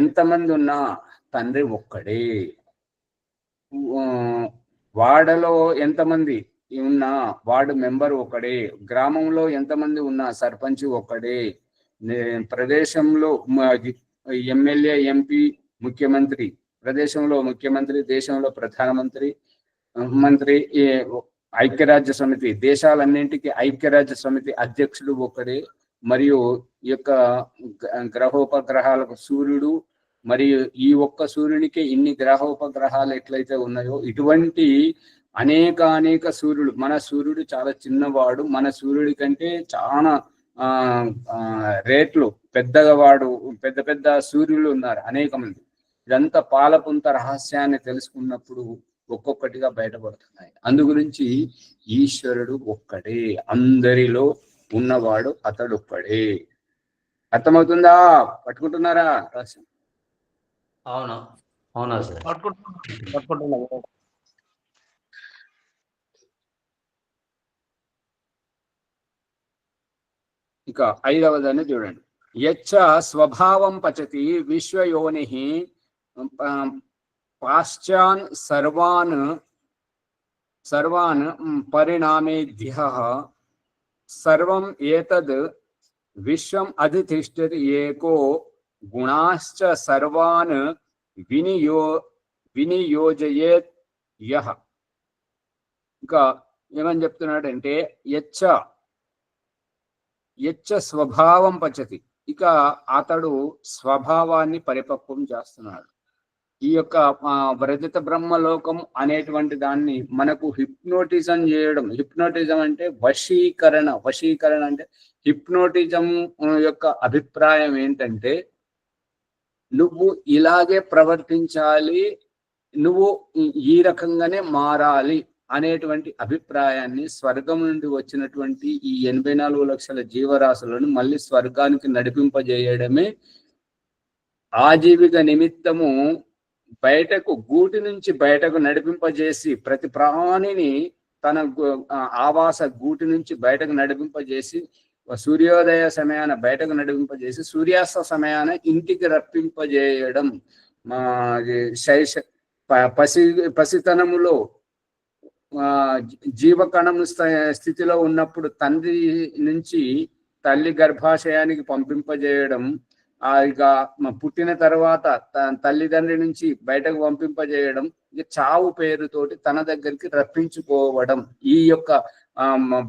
ఎంతమంది ఉన్నా తండ్రి ఒక్కడే, వాడలో ఎంతమంది ఉన్నా వార్డు మెంబర్ ఒకడే, గ్రామంలో ఎంతమంది ఉన్నా సర్పంచ్ ఒక్కడే, ప్రదేశంలో ఎమ్మెల్యే ఎంపీ ముఖ్యమంత్రి, ప్రదేశంలో ముఖ్యమంత్రి, దేశంలో ప్రధానమంత్రి, మంత్రి, ఐక్యరాజ్య సమితి, దేశాలన్నింటికి ఐక్యరాజ్య సమితి అధ్యక్షుడు ఒకడే, మరియు ఈ యొక్క గ్రహోపగ్రహాలకు సూర్యుడు, మరియు ఈ ఒక్క సూర్యునికి ఇన్ని గ్రహోపగ్రహాలు ఎట్లయితే ఉన్నాయో ఇటువంటి అనేక సూర్యుడు. మన సూర్యుడు చాలా చిన్నవాడు, మన సూర్యుడి కంటే చాలా రేట్లు పెద్ద సూర్యులు ఉన్నారు అనేక మంది. ఇదంతా పాలపుంత రహస్యాన్ని తెలుసుకున్నప్పుడు ఒక్కొక్కటిగా బయటపడుతున్నాయి. అందు గురించి ఈశ్వరుడు ఒక్కడే, అందరిలో ఉన్నవాడు అతడు ఒక్కడే. అర్థమవుతుందా? పట్టుకుంటున్నారా? అవునా సార్? ఇక 5వదాన్ని చూడండి. యచ్చ స్వభావం పచతి విశ్వయోని పాశ్చాన్ సర్వాన్ పరిణామేభ్యః సర్వం ఏతద్ విశ్వం అధితిష్టతి ఏకో గుణాశ్చ సర్వాన్ వినియోజయేత్ యః. ఇంకా ఏమని చెప్తున్నాడంటే యచ్చ స్వభావం పచతి, ఇక అతడు స్వభావాన్ని పరిపక్వం చేస్తున్నాడు. ఈ యొక్క వ్రజిత బ్రహ్మలోకం అనేటువంటి దాన్ని మనకు హిప్నోటిజం చేయడం. హిప్నోటిజం అంటే వశీకరణ అంటే హిప్నోటిజం యొక్క అభిప్రాయం ఏంటంటే నువ్వు ఇలాగే ప్రవర్తించాలి, నువ్వు ఈ రకంగానే మారాలి అనేటువంటి అభిప్రాయాన్ని స్వర్గం నుండి వచ్చినటువంటి ఈ 84 లక్షల జీవరాశులను మళ్ళీ స్వర్గానికి నడిపింపజేయడమే ఆజీవిక నిమిత్తము. గూటి నుంచి బయటకు నడిపింపజేసి ప్రతి ప్రాణిని తన ఆవాస గూటి నుంచి బయటకు నడిపింపజేసి సూర్యోదయ సమయాన బయటకు నడిపింపజేసి సూర్యాస్త సమయాన ఇంటికి రప్పింపజేయడం. మా పసితనములో జీవకణము స్థితిలో ఉన్నప్పుడు తండ్రి నుంచి తల్లి గర్భాశయానికి పంపింపజేయడం, ఇక పుట్టిన తర్వాత తల్లిదండ్రి నుంచి బయటకు పంపింపజేయడం, ఇక చావు పేరుతోటి తన దగ్గరికి రప్పించుకోవడం. ఈ యొక్క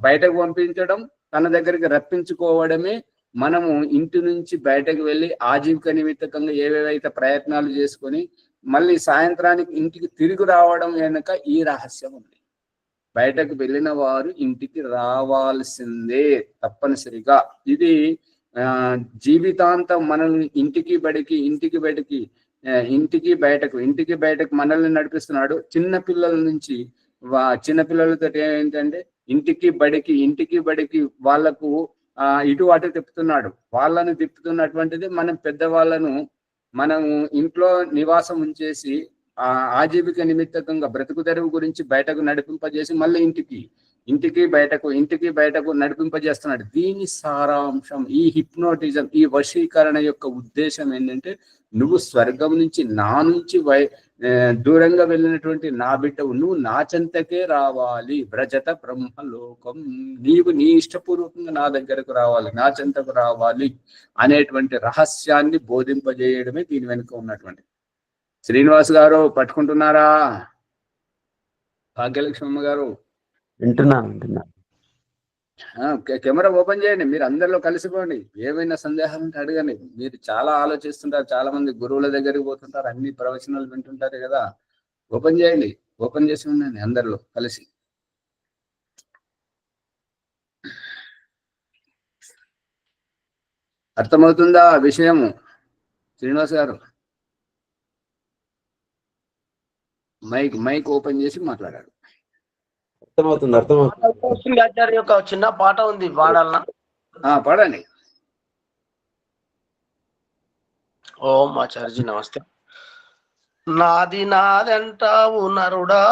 బయటకు పంపించడం, తన దగ్గరికి రప్పించుకోవడమే మనము ఇంటి నుంచి బయటకు వెళ్ళి ఆజీవిక నిమిత్తకంగా ఏవేవైతే ప్రయత్నాలు చేసుకొని మళ్ళీ సాయంత్రానికి ఇంటికి తిరిగి రావడం వెనుక ఈ రహస్యం ఉంది. బయటకు వెళ్ళిన వారు ఇంటికి రావాల్సిందే తప్పనిసరిగా. ఇది జీవితాంతం మనల్ని ఇంటికి బయటకు మనల్ని నడిపిస్తున్నాడు. చిన్నపిల్లల నుంచి చిన్నపిల్లలతో ఏంటంటే ఇంటికి బడికి వాళ్ళకు ఇటు అటు తిప్పుతున్నాడు. వాళ్ళని తిప్పుతున్నటువంటిది మనం పెద్దవాళ్ళను మనము ఇంట్లో నివాసం ఉంచేసి ఆజీవిక నిమిత్తకంగా బ్రతుకు తెరువు గురించి బయటకు నడిపింపజేసి మళ్ళీ ఇంటికి బయటకు నడిపింపజేస్తున్నాడు. దీని సారాంశం ఈ హిప్నోటిజం, ఈ వశీకరణ యొక్క ఉద్దేశం ఏంటంటే, నువ్వు స్వర్గం నుంచి నా నుంచి దూరంగా వెళ్ళినటువంటి నా బిడ్డవు, నువ్వు నా చెంతకే రావాలి. వ్రజత బ్రహ్మలోకం, నీవు నీ ఇష్టపూర్వకంగా నా దగ్గరకు రావాలి, నా చెంతకు రావాలి అనేటువంటి రహస్యాన్ని బోధింపజేయడమే దీని వెనుక ఉన్నటువంటి. శ్రీనివాస్ గారు పట్టుకుంటున్నారా? భాగ్యలక్ష్మమ్మ గారు వింటున్నా. కెమెరా ఓపెన్ చేయండి, మీరు అందరిలో కలిసిపోండి. ఏమైనా సందేహాలు ఉంటే అడగండి. మీరు చాలా ఆలోచిస్తుంటారు, చాలా మంది గురువుల దగ్గరికి పోతుంటారు, అన్ని ప్రవచనాలు వింటుంటారు కదా. ఓపెన్ చేయండి, ఓపెన్ చేసి ఉండండి అందరిలో కలిసి. అర్థమవుతుందా విషయము? శ్రీనివాస్ గారు మైక్ ఓపెన్ చేసి మాట్లాడారు. అర్థమవుతుంది. ఆచార్య యొక్క చిన్న పాట ఉంది, పాడాలనా? పాడండి. ఓం ఆచార్యజీ నమస్తే. నాది నాదంటావు నరుడా,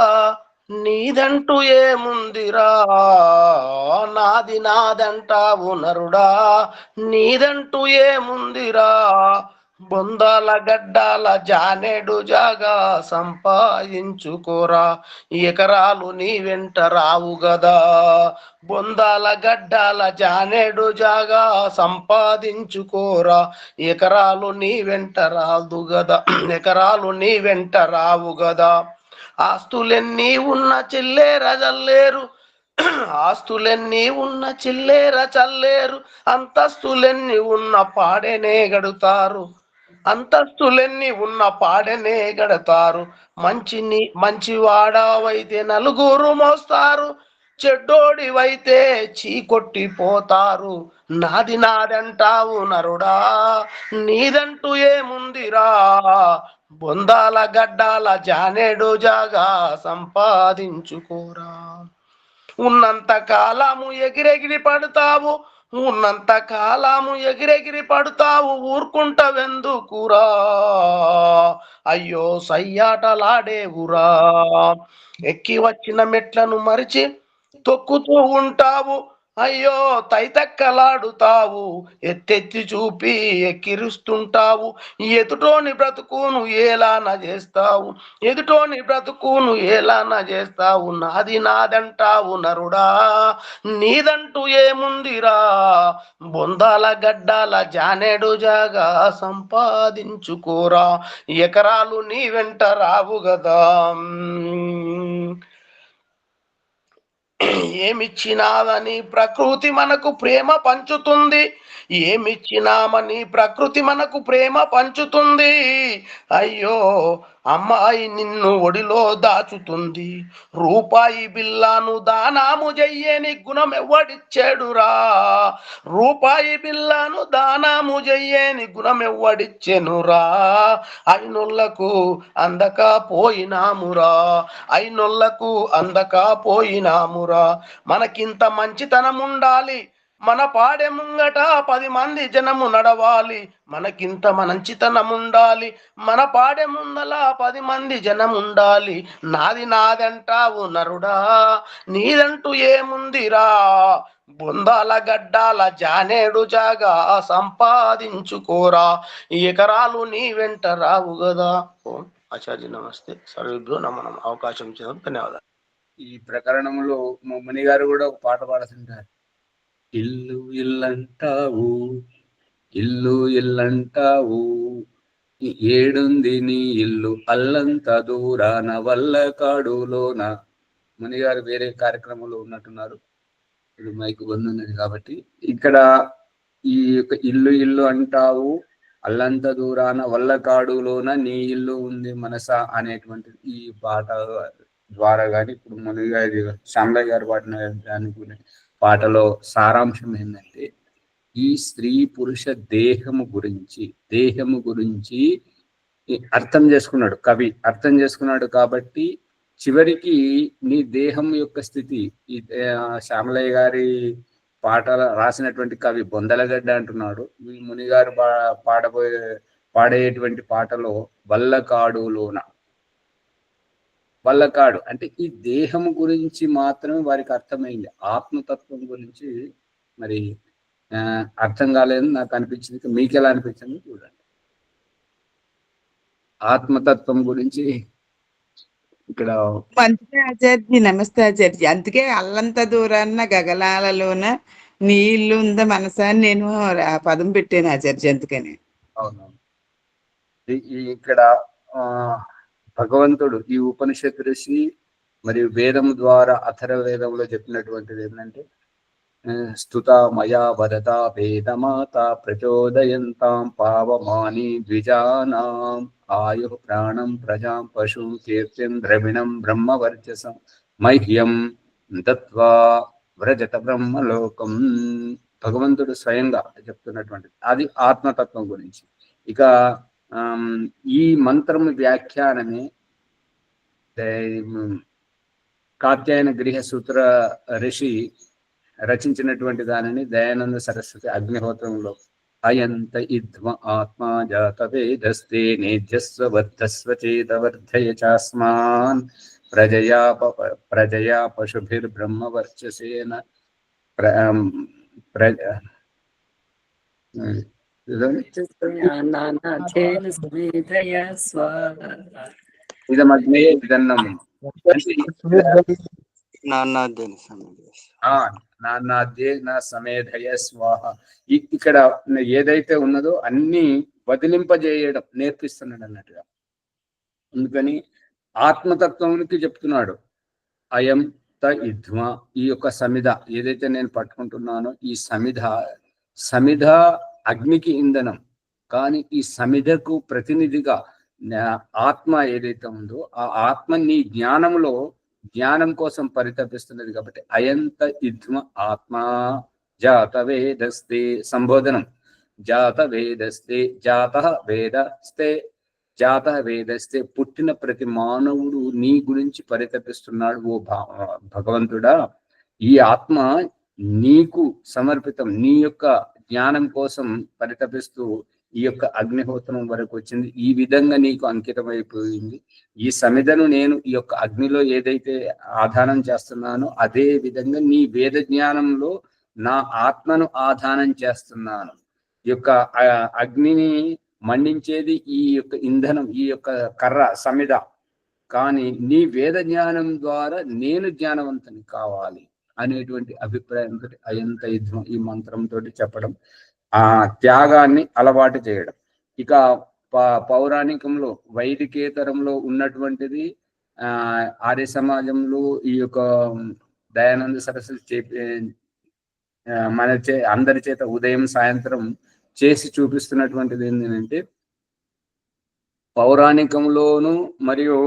నీదంటూ ఏముందిరా. నాది నాదంటావు నరుడా, నీదంటూ ఏముందిరా. బొందాల గడ్డాల జానెడు జాగా సంపాదించుకోరా, ఎకరాలు నీ వెంట రావు గదా. బొందాల గడ్డాల జానెడు జాగా సంపాదించుకోరా, ఎకరాలు నీ వెంట రాదు గదా, ఎకరాలు నీ వెంట రావు గదా. ఆస్తులెన్నీ ఉన్న చిల్లేర చల్లేరు, ఆస్తులెన్నీ ఉన్న చిల్లేర చల్లేరు. అంతస్తులెన్ని ఉన్న పాడెనే గడుతారు, అంతస్తులెన్ని ఉన్న పాడెనే గడతారు. మంచివాడవైతే నలుగురు మోస్తారు, చెడ్డోడివైతే చీకొట్టిపోతారు. నాది నాదంటావు నరుడా, నీదంటూ ఏముందిరా. బొందాల గడ్డాల జానెడు జాగా సంపాదించుకోరా. ఉన్నంత కాలము ఎగిరెగిరి పడతావు, ఉన్నంత కాలము ఎగిరెగిరి పడతావు, ఊరుకుంటవెందుకురా. అయ్యో సయ్యాటలాడేవురా. ఎక్కి వచ్చిన మెట్లను మరిచి తొక్కుతూ ఉంటావు, అయ్యో తైతక్కలాడుతావు. ఎత్తెత్తి చూపి ఎక్కిరిస్తుంటావు, ఎదుటోని బ్రతుకును ఏలాన చేస్తావు, ఎదుటోని బ్రతుకును ఏలాన చేస్తావు. నాది నాదంటావు నరుడా, నీదంటూ ఏముందిరా. బొందాల గడ్డాల జానెడు జాగా సంపాదించుకోరా, ఎకరాలు నీ వెంట రావు గదా. ఏమిచ్చినావని ప్రకృతి మనకు ప్రేమ పంచుతుంది, ఏమిచ్చినామని ప్రకృతి మనకు ప్రేమ పంచుతుంది. అయ్యో అమ్మాయి నిన్ను ఒడిలో దాచుతుంది, రూపాయి బిల్లాను దానాము చెయ్యని గుణం ఎవ్వడిచ్చాడురా. రూపాయి బిల్లాను దానాము చెయ్యని గుణం ఎవ్వడిచ్చెనురా. అయినోళ్లకు అందకపోయినామురా, అయినోళ్లకు అందకపోయినామురా. మనకింత మంచితనం ఉండాలి, మన పాడె ముంగట 10 మంది జనము నడవాలి, మనకింత మంచితనం ఉండాలి. మన పాడె ముందల 10 మంది జనం ఉండాలి. నాది నాదంటావు నరుడా, నీదంటూ ఏముందిరా? బొందాల గడ్డాల జానేడు జాగా సంపాదించుకోరా, ఎకరాలు నీ వెంట రావు గదా. ఓం ఆచార్య నమస్తే. సర్వేభ్యో నమః. అవకాశం ఇచ్చినందుకు ధన్యవాదాలు. ఈ ప్రకరణంలో ముని గారు కూడా ఒక పాట పాడుతుంటారు. ఇల్లు ఇల్లంటావు, ఇల్లు ఇల్లంటావు, ఏడుంది నీ ఇల్లు అల్లంత దూరాన వల్ల కాడులోన. ముని గారు వేరే కార్యక్రమంలో ఉన్నట్టున్నారు, ఇది మైకు బంద్ ఉన్నది కాబట్టి. ఇక్కడ ఈ యొక్క ఇల్లు ఇల్లు అంటావు, అల్లంత దూరాన వల్ల కాడులోన నీ ఇల్లు ఉంది మనసా అనేటువంటి ఈ పాట ద్వారా కానీ ఇప్పుడు ముని గారి శ్యామలయ్య గారు పాడిన దానికి పాటలో సారాంశం ఏంటంటే, ఈ స్త్రీ పురుష దేహము గురించి అర్థం చేసుకున్నాడు కవి, అర్థం చేసుకున్నాడు కాబట్టి చివరికి నీ దేహం యొక్క స్థితి, ఈ శ్యామలయ్య గారి పాటల రాసినటువంటి కవి బొందలగడ్డ అంటున్నాడు. ఈ మునిగారు పాడేటువంటి పాటలో వల్లకాడు అంటే ఈ దేహము గురించి మాత్రమే వారికి అర్థమైంది. ఆత్మతత్వం గురించి మరి అర్థం కాలేదని నాకు అనిపించింది. మీకు ఎలా అనిపించింది చూడండి. ఆత్మతత్వం గురించి ఇక్కడ మంచిగా ఆచార్య. నమస్తే ఆచార్య. అందుకే అల్లంత దూరాన్న గగనాలలోన నీళ్లు ఉంద మనసా అని నేను ఆ పదం పెట్టాను ఆచార్య. అందుకని అవునవును, ఇక్కడ భగవంతుడు ఈ ఉపనిషత్ ఋషి మరియు వేదం ద్వారా అథర్వ వేదంలో చెప్పినటువంటిది ఏంటంటే, స్తుత మయా వదత వేదమాత ప్రచోదయంతాం పావమాని ద్విజానాం ఆయు ప్రాణం ప్రజాం పశుం కీర్తిం ద్రవిణం బ్రహ్మవర్చసం మహ్యం దత్వా వ్రజత బ్రహ్మలోకం. భగవంతుడు స్వయంగా చెప్తున్నటువంటిది అది ఆత్మతత్వం గురించి. ఇక ఈ మంత్రము వ్యాఖ్యానమే కాత్యాయన గృహ సూత్ర ఋషి రచించినటువంటి దానిని దయానంద సరస్వతి అగ్నిహోత్రంలో అయంత ఇద్మ ఆత్మా జాత వేదస్తే నేధ్యస్వ వర్ధస్వ చేతవర్ధయ చాస్మాన్ ప్రజయా పశుభిర్బ్రహ్మవర్చసేన ఇదమగ్నే ఇదన్నము నానాద్యే నా సమేధయ స్వాహ. ఇక్కడ ఏదైతే ఉన్నదో అన్ని వదిలింపజేయడం నేర్పిస్తున్నాడు అన్నట్టుగా. అందుకని ఆత్మతత్వానికి చెప్తున్నాడు. అయం త ఇధ్మ, ఈ యొక్క సమిధ ఏదైతే నేను పట్టుకుంటున్నానో ఈ సమిధ అగ్నికి ఇంధనం. కానీ ఈ సమిధకు ప్రతినిధిగా ఆత్మ ఏదైతే ఉందో ఆ ఆత్మ నీ జ్ఞానం కోసం పరితపిస్తున్నది కాబట్టి అయంత ఇధ్మ ఆత్మ జాత వేదస్తే. సంబోధనం జాత వేదస్తే, జాత వేదస్తే పుట్టిన ప్రతి మానవుడు నీ గురించి పరితపిస్తున్నాడు. ఓ భగవంతుడా, ఈ ఆత్మ నీకు సమర్పితం, నీ యొక్క జ్ఞానం కోసం పరితపిస్తూ ఈ యొక్క అగ్నిహోత్రం వరకు వచ్చింది. ఈ విధంగా నీకు అంకితమైపోయింది. ఈ సమిధను నేను ఈ యొక్క అగ్నిలో ఏదైతే ఆధానం చేస్తున్నానో అదే విధంగా నీ వేద జ్ఞానంలో నా ఆత్మను ఆధానం చేస్తున్నాను. ఈ యొక్క అగ్నిని మండించేది ఈ యొక్క ఇంధనం, ఈ యొక్క కర్ర సమిధ. కానీ నీ వేద జ్ఞానం ద్వారా నేను జ్ఞానవంతుని కావాలి అనేటువంటి అభిప్రాయంతో అయంత యుద్ధం ఈ మంత్రంతో చెప్పడం, ఆ త్యాగాన్ని అలవాటు చేయడం. ఇక పౌరాణికంలో వైదికేతరంలో ఉన్నటువంటిది ఆర్య సమాజంలో ఈ యొక్క దయానంద సరస్వతి అందరి చేత ఉదయం సాయంత్రం చేసి చూపిస్తున్నటువంటిది ఏంటంటే, పౌరాణికంలోను మరియు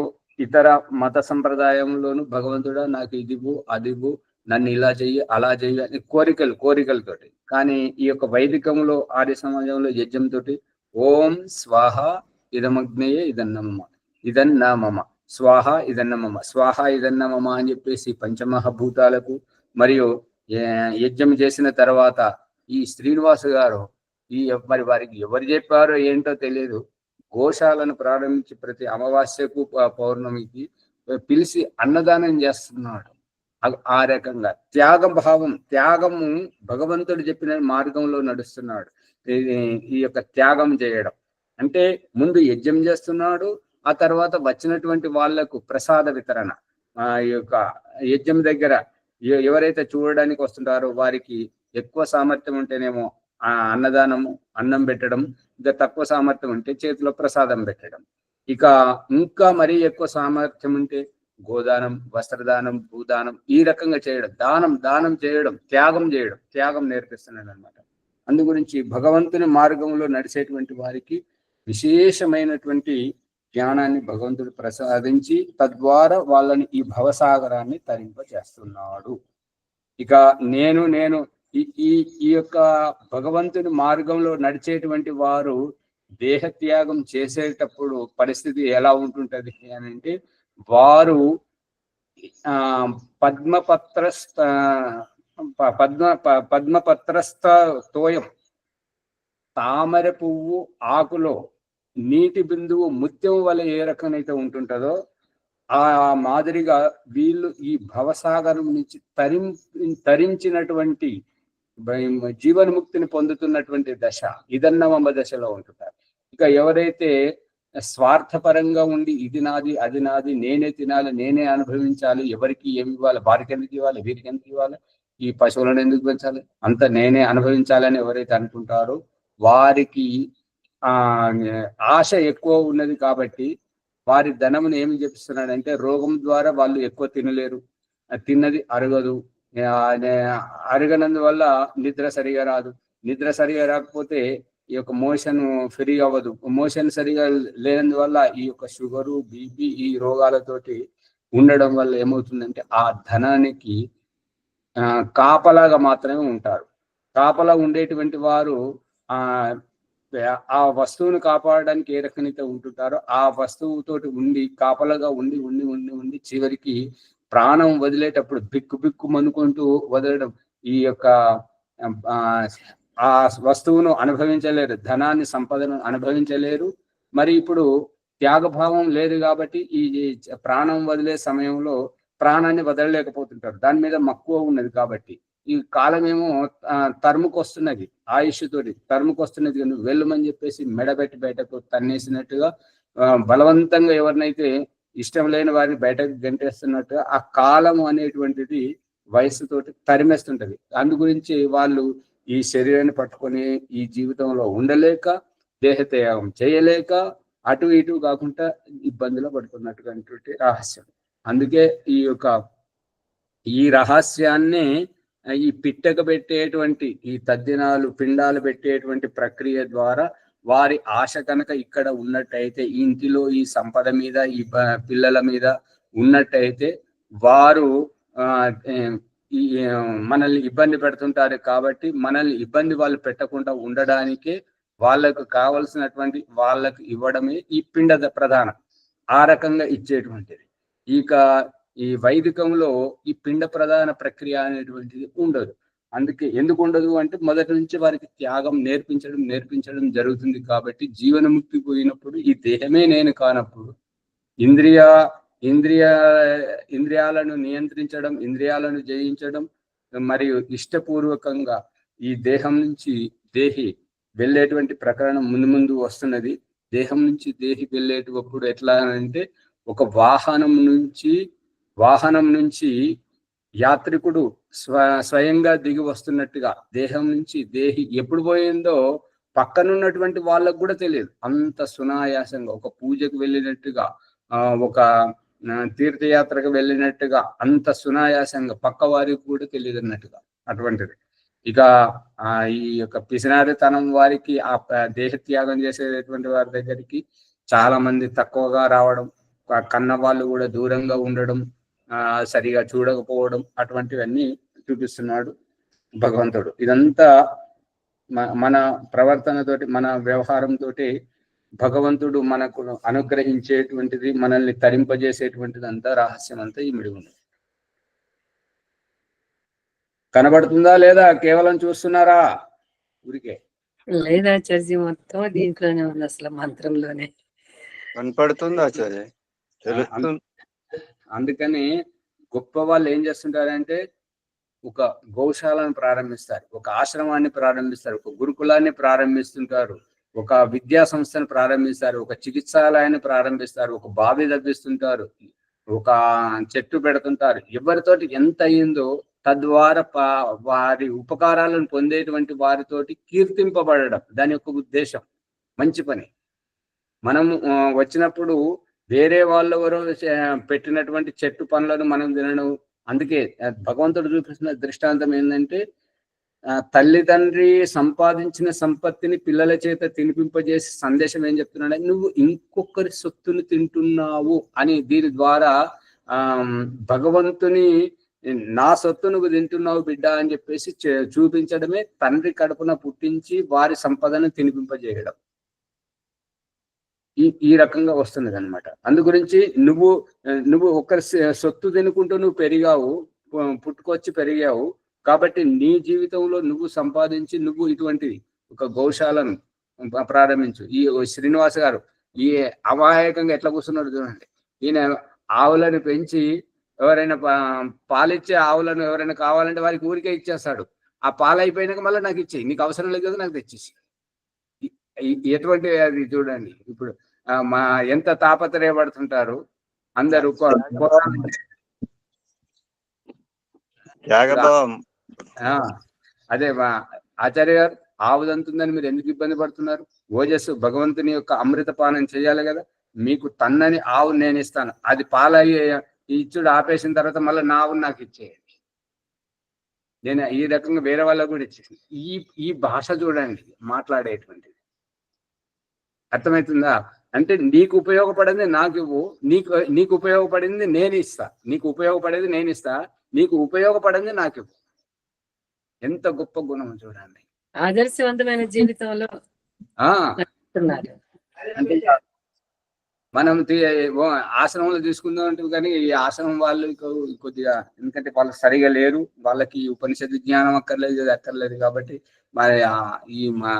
ఇతర మత సంప్రదాయంలోను భగవంతుడా నాకు ఇదివు అదివు, నన్ను ఇలా చెయ్యి అలా చెయ్యి అని కోరికలతోటి. కానీ ఈ యొక్క వైదికంలో ఆర్య సమాజంలో యజ్ఞంతో ఓం స్వాహ ఇదమగ్నేయ ఇదన్నమమ స్వాహ ఇదన్నమమ అని చెప్పేసి పంచమహాభూతాలకు మరియు యజ్ఞం చేసిన తర్వాత ఈ శ్రీనివాస్ గారు మరి వారికి ఎవరు చెప్పారో ఏంటో తెలియదు, గోశాలను ప్రారంభించి ప్రతి అమావాస్యకు పౌర్ణమికి పిలిచి అన్నదానం చేస్తున్నాడు. ఆ రకంగా త్యాగము భగవంతుడు చెప్పిన మార్గంలో నడుస్తున్నాడు. ఈ యొక్క త్యాగం చేయడం అంటే ముందు యజ్ఞం చేస్తున్నాడు, ఆ తర్వాత వచ్చినటువంటి వాళ్లకు ప్రసాద వితరణ. ఈ యొక్క యజ్ఞం దగ్గర ఎవరైతే చూడడానికి వస్తుంటారో వారికి ఎక్కువ సామర్థ్యం ఉంటేనేమో అన్నదానము, అన్నం పెట్టడం, ఇంకా తక్కువ సామర్థ్యం ఉంటే చేతిలో ప్రసాదం పెట్టడం. ఇక ఇంకా మరీ ఎక్కువ సామర్థ్యం ఉంటే గోదానం, వస్త్రదానం, భూదానం, ఈ రకంగా చేయడం. దానం చేయడం, త్యాగం నేర్పిస్తున్నాడు అనమాట. అందు గురించి భగవంతుని మార్గంలో నడిచేటువంటి వారికి విశేషమైనటువంటి జ్ఞానాన్ని భగవంతుడు ప్రసాదించి తద్వారా వాళ్ళని ఈ భవసాగరాన్ని తరింపచేస్తున్నాడు. ఇక నేను ఈ యొక్క భగవంతుని మార్గంలో నడిచేటువంటి వారు దేహత్యాగం చేసేటప్పుడు పరిస్థితి ఎలా ఉంటుంటది అని అంటే, వారు పద్మపత్రస్థ తోయం, తామర పువ్వు ఆకులో నీటి బిందువు ముత్యం వల్ల ఏ రకమైతే ఉంటుంటుందో ఆ మాదిరిగా వీళ్ళు ఈ భవసాగరం నుంచి తరించినటువంటి జీవన్ముక్తిని పొందుతున్నటువంటి దశ ఇదన్నవ దశలో ఉంటుంటారు. ఇక ఎవరైతే స్వార్థపరంగా ఉండి ఇది నాది, అది నాది, నేనే తినాలి, నేనే అనుభవించాలి, ఎవరికి ఏమి ఇవ్వాలి, వారికి ఎందుకు ఇవ్వాలి, వీరికి ఎందుకు ఇవ్వాలి, ఈ పశువులను ఎందుకు పెంచాలి, అంత నేనే అనుభవించాలని ఎవరైతే అనుకుంటారో వారికి ఆశ ఎక్కువ ఉన్నది. కాబట్టి వారి ధనమును ఏమి చెప్పిస్తున్నాడంటే, రోగం ద్వారా వాళ్ళు ఎక్కువ తినలేరు, తిన్నది అరగదు, అరగనందువల్ల నిద్ర సరిగా రాదు, నిద్ర సరిగా రాకపోతే ఈ యొక్క మోషన్ ఫ్రీ అవ్వదు, మోషన్ సరిగా లేనందువల్ల ఈ యొక్క షుగరు, బీపీ, ఈ రోగాలతోటి ఉండడం వల్ల ఏమవుతుందంటే ఆ ధనానికి కాపలాగా మాత్రమే ఉంటారు. కాపలా ఉండేటువంటి వారు ఆ వస్తువును కాపాడడానికి ఏ రకమైతే ఉంటుంటారో ఆ వస్తువుతోటి ఉండి కాపలాగా ఉండి చివరికి ప్రాణం వదిలేటప్పుడు బిక్కు మనుకుంటూ వదలడం, ఈ యొక్క ఆ వస్తువును అనుభవించలేరు, ధనాన్ని, సంపదను అనుభవించలేరు. మరి ఇప్పుడు త్యాగభావం లేదు కాబట్టి ఈ ప్రాణం వదిలే సమయంలో ప్రాణాన్ని వదలలేకపోతుంటారు. దాని మీద మక్కువ ఉన్నది కాబట్టి ఈ కాలమేమో తరుముకొస్తున్నది, ఆయుష్ తోటి తరుముకొస్తున్నది. నువ్వు వెళ్ళమని చెప్పేసి మెడబెట్టి బయటకు తన్నేసినట్టుగా బలవంతంగా ఎవరినైతే ఇష్టం లేని వారిని బయటకు గంటేస్తున్నట్టుగా ఆ కాలము అనేటువంటిది వయస్సుతోటి తరిమేస్తుంటది. అందు గురించి వాళ్ళు ఈ శరీరాన్ని పట్టుకొని ఈ జీవితంలో ఉండలేక, దేహత్యాగం చేయలేక, అటు ఇటు కాకుండా ఇబ్బందిలో పడుతున్నటువంటి రహస్యం. అందుకే ఈ రహస్యాన్ని ఈ పిట్టక పెట్టేటువంటి ఈ తద్దినాలు, పిండాలు పెట్టేటువంటి ప్రక్రియ ద్వారా వారి ఆశ కనుక ఇక్కడ ఉన్నట్టయితే, ఈ ఇంటిలో ఈ సంపద మీద, ఈ పిల్లల మీద ఉన్నట్టయితే, వారు మనల్ని ఇబ్బంది పెడుతుంటారు. కాబట్టి మనల్ని ఇబ్బంది వాళ్ళు పెట్టకుండా ఉండడానికే వాళ్ళకు కావలసినటువంటి వాళ్ళకు ఇవ్వడమే ఈ పిండ ప్రధానం. ఆ రకంగా ఇచ్చేటువంటిది. ఇక ఈ వైదికంలో ఈ పిండ ప్రధాన ప్రక్రియ అనేటువంటిది ఉండదు. అందుకే ఎందుకు ఉండదు అంటే, మొదటి నుంచి వారికి త్యాగం నేర్పించడం జరుగుతుంది. కాబట్టి జీవనముక్తి పోయినప్పుడు ఈ దేహమే నేను కానప్పుడు ఇంద్రియాలను నియంత్రించడం, ఇంద్రియాలను జయించడం, మరియు ఇష్టపూర్వకంగా ఈ దేహం నుంచి దేహి వెళ్ళేటువంటి ప్రకరణం ముందు వస్తున్నది. దేహం నుంచి దేహి వెళ్ళేటప్పుడు ఎట్లా అంటే, ఒక వాహనం నుంచి యాత్రికుడు స్వయంగా దిగి వస్తున్నట్టుగా దేహం నుంచి దేహి ఎప్పుడు పోయిందో పక్కనున్నటువంటి వాళ్ళకు కూడా తెలియదు. అంత సునాయాసంగా, ఒక పూజకు వెళ్ళినట్టుగా, ఒక తీర్థయాత్రకు వెళ్ళినట్టుగా, అంత సునాయాసంగా పక్క వారికి కూడా తెలియదు అన్నట్టుగా అటువంటిది. ఇక ఈ యొక్క పిసినారితనం వారికి ఆ దేహత్యాగం చేసేటటువంటి వారి దగ్గరికి చాలా మంది తక్కువగా రావడం, కన్న వాళ్ళు కూడా దూరంగా ఉండడం, సరిగా చూడకపోవడం, అటువంటివన్నీ చూపిస్తున్నాడు భగవంతుడు. ఇదంతా మన ప్రవర్తనతోటి, మన వ్యవహారంతో భగవంతుడు మనకు అనుగ్రహించేటువంటిది, మనల్ని తరింపజేసేటువంటిది అంతా రహస్యం అంతా ఇమిడి ఉంది. కనబడుతుందా లేదా? కేవలం చూస్తున్నారా ఊరికే? లేదా ఆచార్య, మొత్తం దీంట్లోనే ఉంది, అసలు మంత్రంలోనే కనపడుతుంది ఆచార్య, తెలుస్తుంది. అందుకని గొప్ప వాళ్ళు ఏం చేస్తుంటారంటే ఒక గోశాలను ప్రారంభిస్తారు, ఒక ఆశ్రమాన్ని ప్రారంభిస్తారు, ఒక గురుకులాన్ని ప్రారంభిస్తుంటారు, ఒక విద్యా సంస్థను ప్రారంభిస్తారు, ఒక చికిత్సాలయాన్ని ప్రారంభిస్తారు, ఒక బావి తవ్విస్తుంటారు, ఒక చెట్టు పెడుతుంటారు. ఎవరితోటి ఎంత అయిందో తద్వారా వారి ఉపకారాలను పొందేటువంటి వారితోటి కీర్తింపబడడం దాని యొక్క ఉద్దేశం. మంచి పని. మనం వచ్చినప్పుడు వేరే వాళ్ళెవరో పెట్టినటువంటి చెట్టు పనులను మనం తినడం. అందుకే భగవంతుడు చూపిస్తున్న దృష్టాంతం ఏంటంటే, తల్లిదండ్రి సంపాదించిన సంపత్తిని పిల్లల చేత తినిపింపజేసి సందేశం ఏం చెప్తున్నాడు? నువ్వు ఇంకొకరి సొత్తుని తింటున్నావు అని. దీని ద్వారా భగవంతుని నా సొత్తు నువ్వు తింటున్నావు బిడ్డ అని చెప్పేసి చూపించడమే తండ్రి కడుపున పుట్టించి వారి సంపదను తినిపింపజేయడం. ఈ రకంగా వస్తున్నది అనమాట. అందు గురించి నువ్వు ఒకరి సొత్తు తినుకుంటూ నువ్వు పెరిగావు, పుట్టుకొచ్చి పెరిగావు కాబట్టి నీ జీవితంలో నువ్వు సంపాదించి నువ్వు ఇటువంటి ఒక గోశాలను ప్రారంభించు. ఈ శ్రీనివాస్ గారు ఈ అమాయకంగా ఎట్లా కూర్చున్నాడు చూడండి. ఈయన ఆవులను పెంచి ఎవరైనా పాలిచ్చే ఆవులను ఎవరైనా కావాలంటే వారికి ఊరికే ఇచ్చేస్తాడు. ఆ పాలు అయిపోయినాక మళ్ళీ నాకు ఇచ్చేయి, నీకు అవసరం లేదు కదా నాకు తెచ్చేసి. ఎటువంటి అది చూడండి. ఇప్పుడు మా ఎంత తాపత్రయపడుతుంటారు అందరూ. అదే ఆచార్య గారు, ఆవుదంతుందని మీరు ఎందుకు ఇబ్బంది పడుతున్నారు? ఓజస్సు భగవంతుని యొక్క అమృత పానం చేయాలి కదా. మీకు తన్నని ఆవు నేను ఇస్తాను, అది పాలయ్యే ఇచ్చుడు ఆపేసిన తర్వాత మళ్ళీ నా ఆవును నాకు ఇచ్చేయండి. నేను ఈ రకంగా వేరే వాళ్ళకు కూడా ఇచ్చేసి ఈ భాష చూడండి మాట్లాడేటువంటిది. అర్థమవుతుందా? అంటే నీకు ఉపయోగపడింది నాకు ఇవ్వు, నీకు ఉపయోగపడింది నేను ఇస్తా, నీకు ఉపయోగపడేది నేను ఇస్తా, నీకు ఉపయోగపడింది నాకు ఇవ్వు. ఎంత గొప్ప గుణం చూడండి. ఆదర్శవంతమైన జీవితంలో అంటే మనం ఆశ్రమంలో తీసుకుందాం అంటే, కానీ ఈ ఆశ్రమం వాళ్ళు కొద్దిగా ఎందుకంటే వాళ్ళు సరిగా లేరు, వాళ్ళకి ఉపనిషత్తు జ్ఞానం అక్కర్లేదు కాబట్టి మరి మా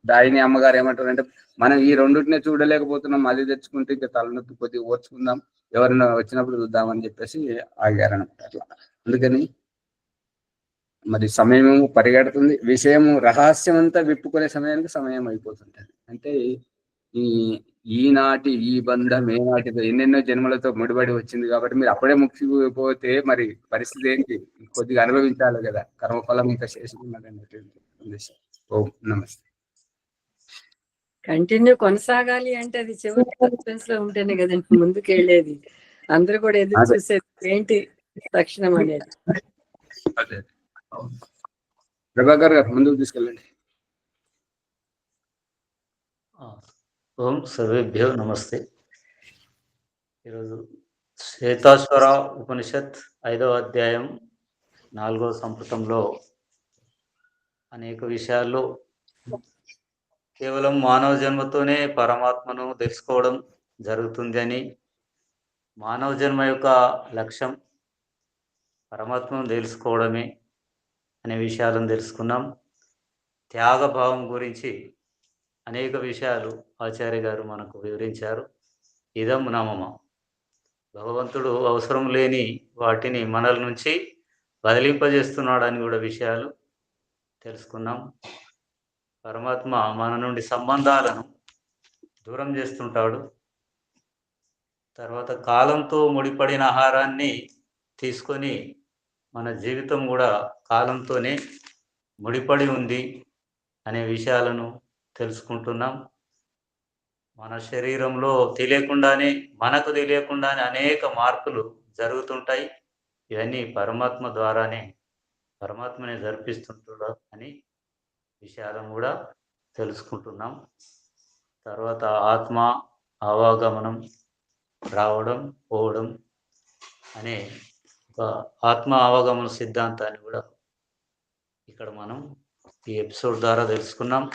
దాయిని అమ్మగారు ఏమంటారంటే, మనం ఈ రెండుటినే చూడలేకపోతున్నాం, అది తెచ్చుకుంటే ఇంకా తలనొప్పి కొద్దిగా ఓర్చుకుందాం, ఎవరైనా వచ్చినప్పుడు చూద్దామని చెప్పేసి ఆగారనమాట. అట్లా అందుకని మరి సమయం పరిగెడుతుంది, విషయము రహస్యం అంతా విప్పుకునే సమయానికి సమయం అయిపోతుంటది. అంటే ఈనాటి ఈ బంధం ఏనాటితో ఎన్నెన్నో జన్మలతో ముడిపడి వచ్చింది కాబట్టి మీరు అప్పుడే ముగిసిపోతే మరి పరిస్థితి ఏంటి? కొద్దిగా అనుభవించాలి కదా, కర్మఫలం ఇంకా చేసుకున్నది అన్నటువంటి ఉద్దేశం. ఓం నమస్తే. కంటిన్యూ కొనసాగాలి అంటే అది చివరి సస్పెన్స్ లో ఉంటేనే కదండి ముందుకు వెళ్ళేది. అందరూ కూడా ఎదురు చూసేది ఏంటి తక్షణం అనేది. అదే ప్రభాకర్ గారు ముందుకు తీసుకెళ్ళండి. ఓం సర్వేభ్యో నమస్తే. ఈరోజు శ్వేతాశ్వర ఉపనిషత్ 5వ అధ్యాయం 4వ సంపుటంలో అనేక విషయాల్లో కేవలం మానవ జన్మతోనే పరమాత్మను తెలుసుకోవడం జరుగుతుంది అని, మానవ జన్మ యొక్క లక్ష్యం పరమాత్మను తెలుసుకోవడమే అనే విషయాలను తెలుసుకున్నాం. త్యాగభావం గురించి అనేక విషయాలు ఆచార్య గారు మనకు వివరించారు. ఇదం నామమ, భగవంతుడు అవసరం లేని వాటిని మనల నుంచి బదిలింపజేస్తున్నాడని కూడా విషయాలు తెలుసుకున్నాం. పరమాత్మ మన నుండి సంబంధాలను దూరం చేస్తుంటాడు. తర్వాత కాలంతో ముడిపడిన ఆహారాన్ని తీసుకొని మన జీవితం కూడా కాలంతోనే ముడిపడి ఉంది అనే విషయాలను తెలుసుకుంటున్నాం. మన శరీరంలో మనకు తెలియకుండానే అనేక మార్పులు జరుగుతుంటాయి. ఇవన్నీ పరమాత్మ ద్వారానే, పరమాత్మనే జరిపిస్తుంటాడు అని విషయాలను కూడా తెలుసుకుంటున్నాం. తర్వాత ఆత్మ అవగమనం, రావడం పోవడం అనే ఒక ఆత్మ అవగమన సిద్ధాంతాన్ని కూడా ఇక్కడ మనం ఈ ఎపిసోడ్ ద్వారా తెలుసుకున్నాం.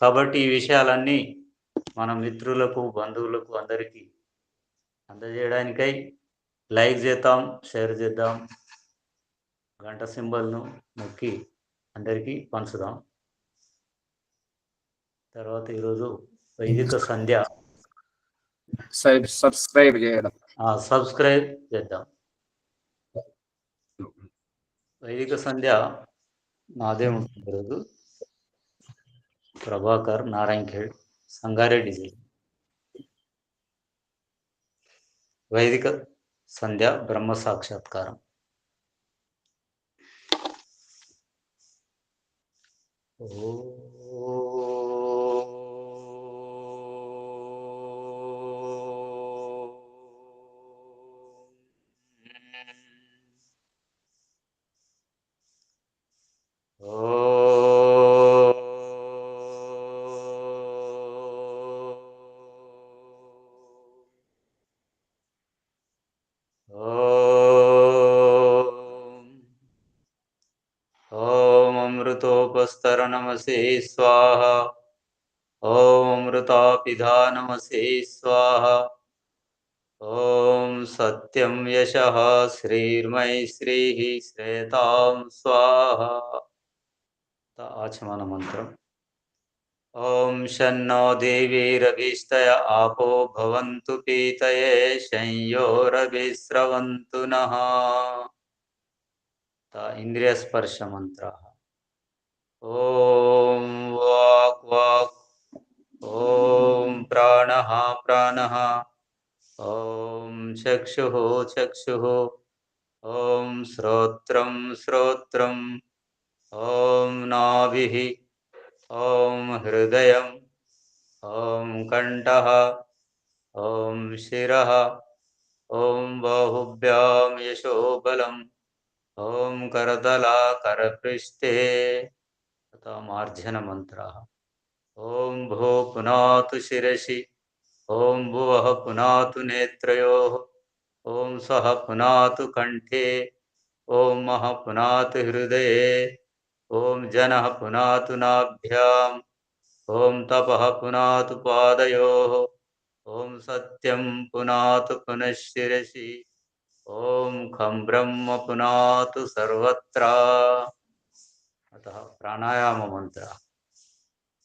కాబట్టి ఈ విషయాలన్నీ మన మిత్రులకు, బంధువులకు అందరికీ అందజేయడానికై లైక్ చేద్దాం, షేర్ చేద్దాం. గంట సింబల్ను నొక్కి అందరికీ పంచుదాం. తర్వాత ఈరోజు వైదిక సంధ్య సబ్స్క్రైబ్ చేయడం. సబ్స్క్రైబ్ చేద్దాం. వైదిక సంధ్య నాదే ఉంటుంది ఈరోజు. ప్రభాకర్ నారాయణఖేడ్ సంగారెడ్డి జిల్లా. వైదిక సంధ్య బ్రహ్మ సాక్షాత్కారం. अमृतोपस्तर नमसे स्वाहा. ओम अमृतापिधा नमसे स्वाहा. ओम सत्यं यशः श्रीर्मयि श्रीः श्रेतां स्वाहा. आचमन मंत्रम. ओम शन्नो देवीरभिष्टय आपो भवन्तु पीतये संयोरभिस्रवन्तु नः. इंद्रिय स्पर्श मंत्र. ओम वाक् वाक्. ओम प्राणः प्राणः. ओम चक्षुः चक्षुः. ओम श्रोत्रं श्रोत्रम्. ओम नाभिः. ओम हृदयम्. ओम कण्ठः. ओम शिरः. ओम बाहुभ्यां यशोबलम्. ओम करतला करपृष्ठे. तथा मार्जन मंत्रः. ओम भो पुनातु शिरसि. ओम भुवः पुनातु नेत्रयोः. ओम स्वः पुनातु कंठे. ओम महः पुनातु हृदये. ओम जनः पुनातु नाभ्याम्. ओम तपः पुनातु पादयोः. ओम सत्यं पुनातु पुनः शिरसि. ओम खं ब्रह्म पुनातु सर्वत्र. अतः प्राणायाम मंत्र.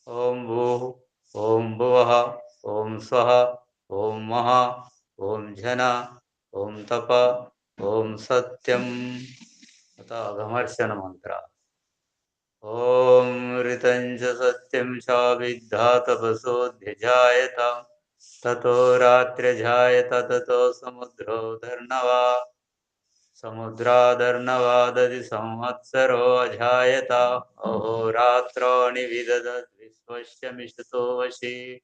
ओम भूः. ओम भुवः. ओम स्वः. ओम महः. ओम जन. ओम तप. ओम सत्यं. अतः अघमर्षण मंत्र. ओम ऋतं च सत्यं च विद्धा तपसोऽध्यजायत. ततो रात्र्यजायत ततो समुद्रो धर्नवा. समुद्रादर्नवादधि संवत्सरो अजायत. अहोरात्रो निविदधद् विश्वस्य मिषतो वशि.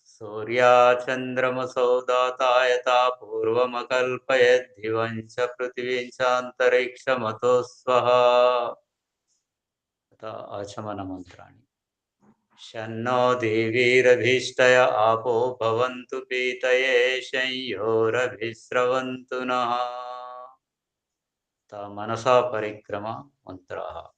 सूर्याचन्द्रमसौ दातायता पूर्वमकल्पयद्धिवं च पृथिवीं चान्तरिक्षमतो स्वः. आचमन मंत्राणि. शन्नो देवीरभीष्टय आपो भवन्तु पीतये संयोरभिस्रवन्तु नः. मनसा परिक्रमा मंत्राः.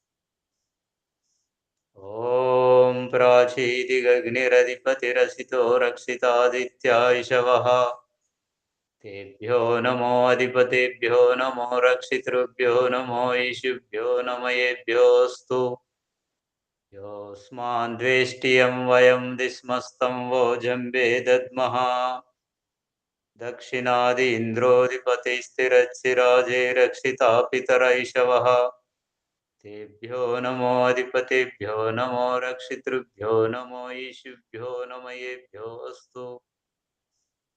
ओम प्राचीदिगग्निरधिपतिरसितो रक्षितादित्या इषवः. तेभ्यो नमो अधिपतेभ्यो नमो रक्षितृभ्यो नमो ईशुभ्यो नमयेभ्योऽस्तु. योऽस्मान् द्वेष्टियं वयं दिस्मस्तं वोजम्बे दद्मः. दक्षिणादि इन्द्रोऽधिपतिस्थिरच्चिराजे रक्षिता पितर इषवः. तेभ्यो नमो अधिपतेभ्यो नमो रक्षितृभ्यो नमो ईशुभ्यो नमयेभ्योऽस्तु.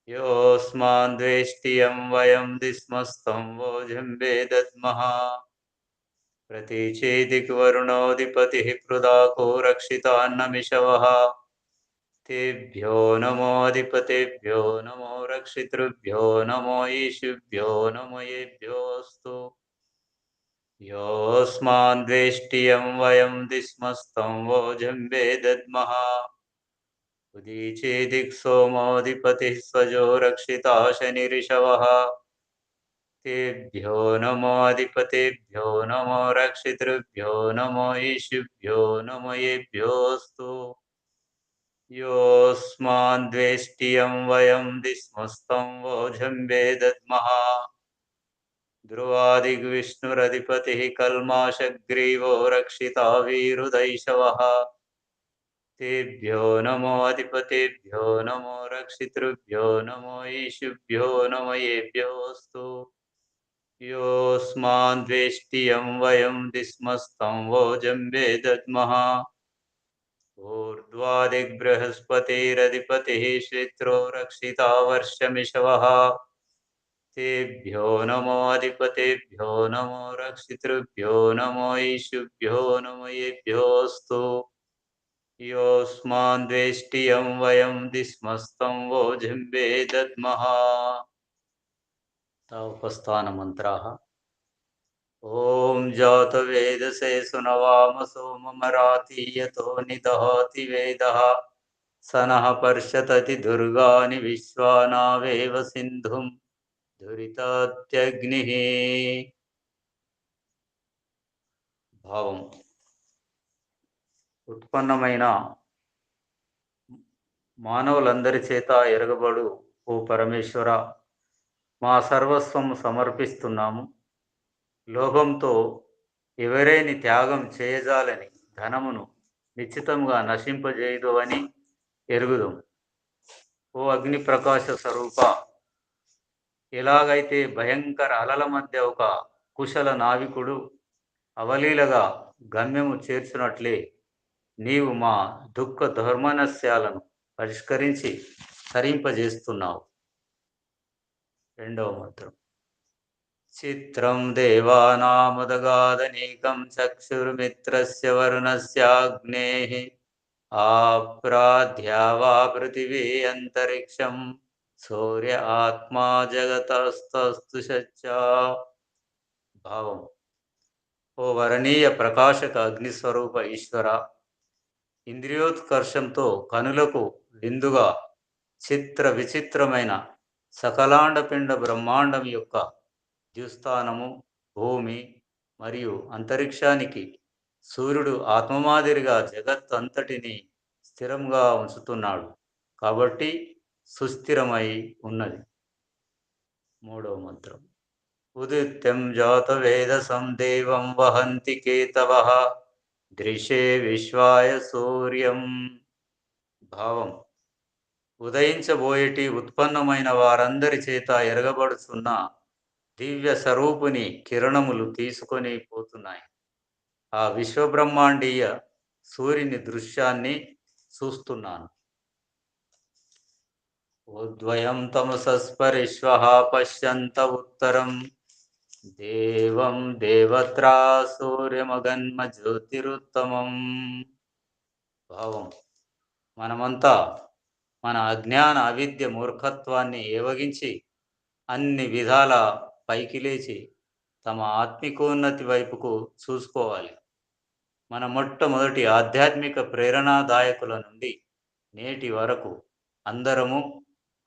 योऽस्मान् द्वेष्टियं वयं दिस्मस्तं वोजम्बे दद्मः. प्रतीचेदिक्वरुणोऽधिपतिः पृदाको रक्षितान्नमिषवः. तेभ्यो नमो अधिपतेभ्यो नमो रक्षितृभ्यो नमो ईशुभ्यो नमयेभ्योऽस्तु. योऽस्मान् द्वेष्टियं वयं दिस्मस्तं वोजम्बे दद्मः. उदीचेदिक्सोमोऽधिपतिः स्वजो रक्षिता शनिरिषवः. तेभ्यो नमो अधिपतेभ्यो नमो रक्षितृभ्यो नमो ईशुभ्यो नमयेभ्योऽस्तु. योऽस्मान् द्वेष्टियं वयं दिस्मस्तं वोजम्बे दद्मः. ध्रुवादिग्विष्णुरधिपतिः कल्माषग्रीवो रक्षितावीरुदैषवः तेभ्यो नमो अधिपतेभ्यो नमो रक्षितृभ्यो नमो ईशुभ्यो नमो येभ्योऽस्तु योऽस्मान् द्वेष्टियं वयं दिस्मस्तं वो जम्बे दद्मः ऊर्ध्वादिग्बृहस्पतिरधिपतिः श्रित्रो रक्षिता वर्षमिषवः तेभ्यो नमो अधिपतेभ्यो नमो रक्षितृभ्यो नमो ईशुभ्यो नमो येभ्योऽस्तु योऽस्मान् द्वेष्टियं वयं दिस्मस्तं वो जम्बे दद्मः उपस्थान मंत्राः ॐ जातवेदसे सुनवाम सोममरातीयतो निदहति वेदः स नः पर्षतति दुर्गानि विश्वानावेव सिन्धुं दुरितात्यग्निः భావం ఉత్పన్నమైన మానవులందరి చేత ఎరగబడు ఓ పరమేశ్వర మా సర్వస్వం సమర్పిస్తున్నాము. లోభంతో ఎవరేని త్యాగం చేయజాలని ధనమును నిశ్చితంగా నశింపజేయదు అని ఎరుగుదాం. ఓ అగ్ని ప్రకాశ స్వరూప, ఎలాగైతే భయంకర అలల మధ్య ఒక కుశల నావికుడు అవలీలగా గమ్యము చేర్చునట్లే నీవు మా దుఃఖ ధర్మనస్యాలను పరిష్కరించి తరింపజేస్తున్నావు. రెండవ మంత్రం. చిత్రం దేవానాముదగాదనేకం చక్షుర్మిత్రస్య వరుణస్యాగ్నేః ఆప్రాధ్యావా పృథివీ అంతరిక్షం సూర్య ఆత్మా జగతస్తస్తు సచ్చా. భావం. ఓ వరణీయ ప్రకాశక అగ్నిస్వరూప ఈశ్వర, ఇంద్రియోత్కర్షంతో కనులకు విందుగా చిత్ర విచిత్రమైన సకలాండపిండ బ్రహ్మాండం యొక్క ద్యుస్థానము, భూమి మరియు అంతరిక్షానికి సూర్యుడు ఆత్మమాదిరిగా జగత్ అంతటిని స్థిరంగా ఉంచుతున్నాడు కాబట్టి సుస్థిరమై ఉన్నది. మూడవ మంత్రం. ఉదిత్యం జాతవేదసం దేవం వహంతి కేతవః దృశే విశ్వాయ సూర్యం. భావం. ఉదయించబోయేటి ఉత్పన్నమైన వారందరి చేత ఎరగబడుతున్న దివ్య స్వరూపుని కిరణములు తీసుకొని పోతున్నాయి. ఆ విశ్వబ్రహ్మాండీయ సూర్యుని దృశ్యాన్ని చూస్తున్నాను. ఉద్వయం తమసస్పరిష్వః పశ్యంత ఉత్తరం దేవం దేవత్రా సూర్యమగన్మ జ్యోతిరుత్తమం. భావం. మనమంతా మన అజ్ఞాన అవిద్య మూర్ఖత్వాన్ని ఏవగించి అన్ని విధాల పైకి లేచి తమ ఆత్మికోన్నతి వైపుకు చూసుకోవాలి. మన మొట్టమొదటి ఆధ్యాత్మిక ప్రేరణాదాయకుల నుండి నేటి వరకు అందరము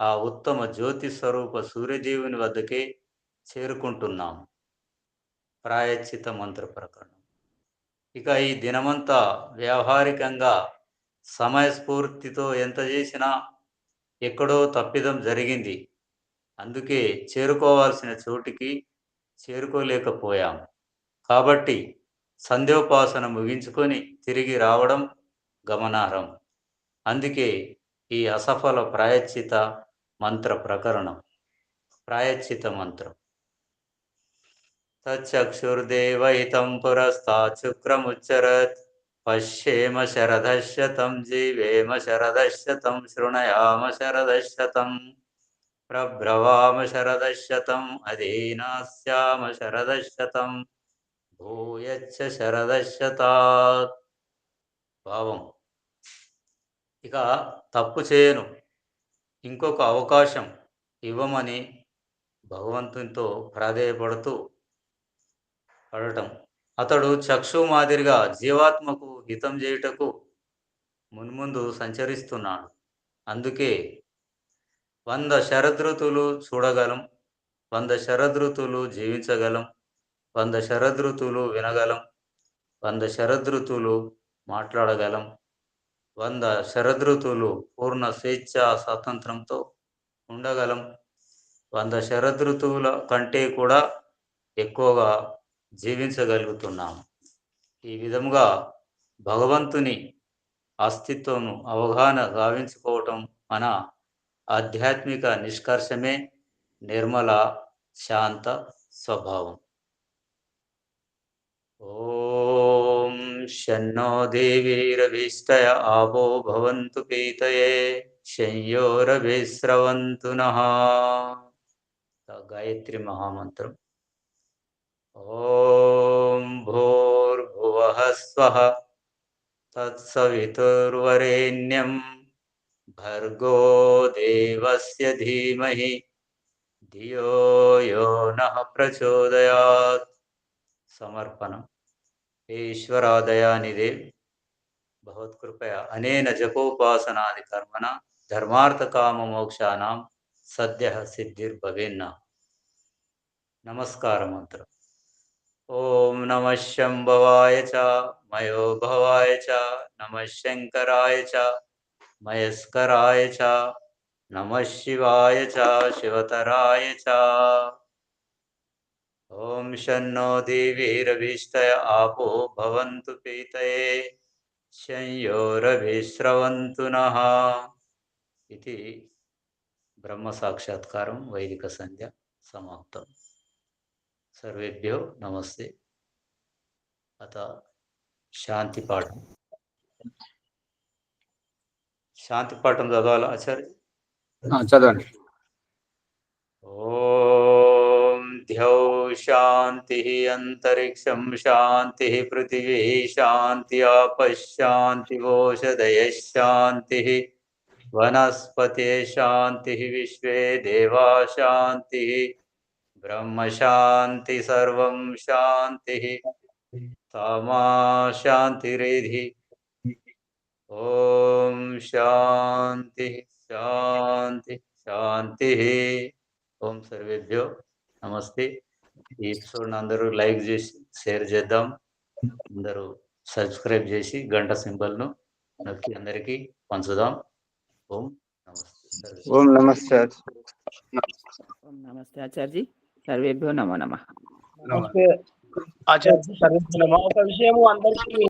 ఆ ఉత్తమ జ్యోతి స్వరూప సూర్యదేవుని వద్దకే చేరుకుంటున్నాము. ప్రాయశ్చిత మంత్ర ప్రకరణం. ఇక ఈ దినమంతా వ్యావహారికంగా సమయస్ఫూర్తితో ఎంత చేసినా ఎక్కడో తప్పిదం జరిగింది. అందుకే చేరుకోవాల్సిన చోటికి చేరుకోలేకపోయాం. కాబట్టి సంధ్యోపాసన ముగించుకొని తిరిగి రావడం గమనార్హం. అందుకే ఈ అసఫల ప్రాయశ్చిత మంత్ర ప్రకరణం. ప్రాయశ్చిత మంత్రం. తచ్చక్షుర్దేవైతం పురస్తాత్ శుక్రముచ్చరత్ పశ్యేమ శరదశతం జీవేమ శరదశతం శృణయామ శరదశతం ప్రబ్రవామ శరదశతం అధీనాస్యామ శరదశతం భూయచ్చ శరదశతాత్. భావం. ఇక తప్పు చేయను, ఇంకొక అవకాశం ఇవ్వమని భగవంతునితో ప్రాధేయపడుతూ పడటం. అతడు చక్షు మాదిరిగా జీవాత్మకు హితం చేయుటకు మున్ముందు సంచరిస్తున్నాడు. అందుకే 100 శరదృతులు చూడగలం, 100 శరదృతులు జీవించగలం, 100 శరదృతులు వినగలం, 100 శరదృతులు మాట్లాడగలం, 100 శరదృతులు పూర్ణ స్వేచ్ఛా స్వాతంత్రంతో ఉండగలం, 100 శరదృతువుల కంటే కూడా ఎక్కువగా జీవించగలుగుతున్నాము. ఈ విధముగా భగవంతుని అస్తిత్వం అవగాహన గావించుకోవటం మన ఆధ్యాత్మిక నిష్కర్షమే నిర్మల శాంత స్వభావం. ఓం శన్నో దేవీరవిష్టయ ఆపో భవంతు పీతయే శయ్యోరవిస్రవంతు నః. గాయత్రి మహామంత్రం. ఓం భూర్భువః స్వః తత్సవితుర్వరేణ్యం భర్గో దేవస్య ధీమహి ధియో యో నః ప్రచోదయాత్. సమర్పణం. ఈశ్వరాదయానిదే భగవత్కృపయా అనేన జపోపాసనాది కర్మణ ధర్మార్థకామమోక్షానాం సద్యః సిద్ధిర్భవేన్న. నమస్కార మంత్రం. ఓం నమః శంభవాయ చ మయోభవాయ చ నమః శంకరాయ చ మయస్కరాయ చ నమః శివాయ చ శివతరాయ చ. ఓం శన్నో దేవీరవిష్టయ ఆపో భవంతు పీతయే శయ్యోరవిస్రవంతు నః. ఇది బ్రహ్మ సాక్షాత్కారం వైదిక సంధ్య సమాప్తం. సర్వేభ్యో నమస్తే. అత శాంతి పాఠం. శాంతి పాఠం చదవాలా ఆచార్య? చదవండి. ఓం ద్యౌ శాంతి అంతరిక్షం శాంతి పృథివీ శాంతి ఆపశాంతి ఓషధయ శాంతి వనస్పతే శాంతి విశ్వే దేవా శాంతి బ్రహ్మ శాంతి సర్వం శాంతి తమా శాంతిరేధి. ఓం శాంతి శాంతి శాంతి. ఓం సర్వేభ్యో నమస్తే. ఈ ఎపిసోడ్ అందరూ లైక్ చేసి షేర్ చేద్దాం. అందరూ సబ్స్క్రైబ్ చేసి గంట సింబల్ను నొక్కి అందరికీ పంచుదాం. ఓం నమస్తే. ఓం నమస్తే. ఓం నమస్తే ఆచార్య. సర్వేభ్యో నమో నమః. నమస్తే ఆచార్య. ఒక విషయము అందరికీ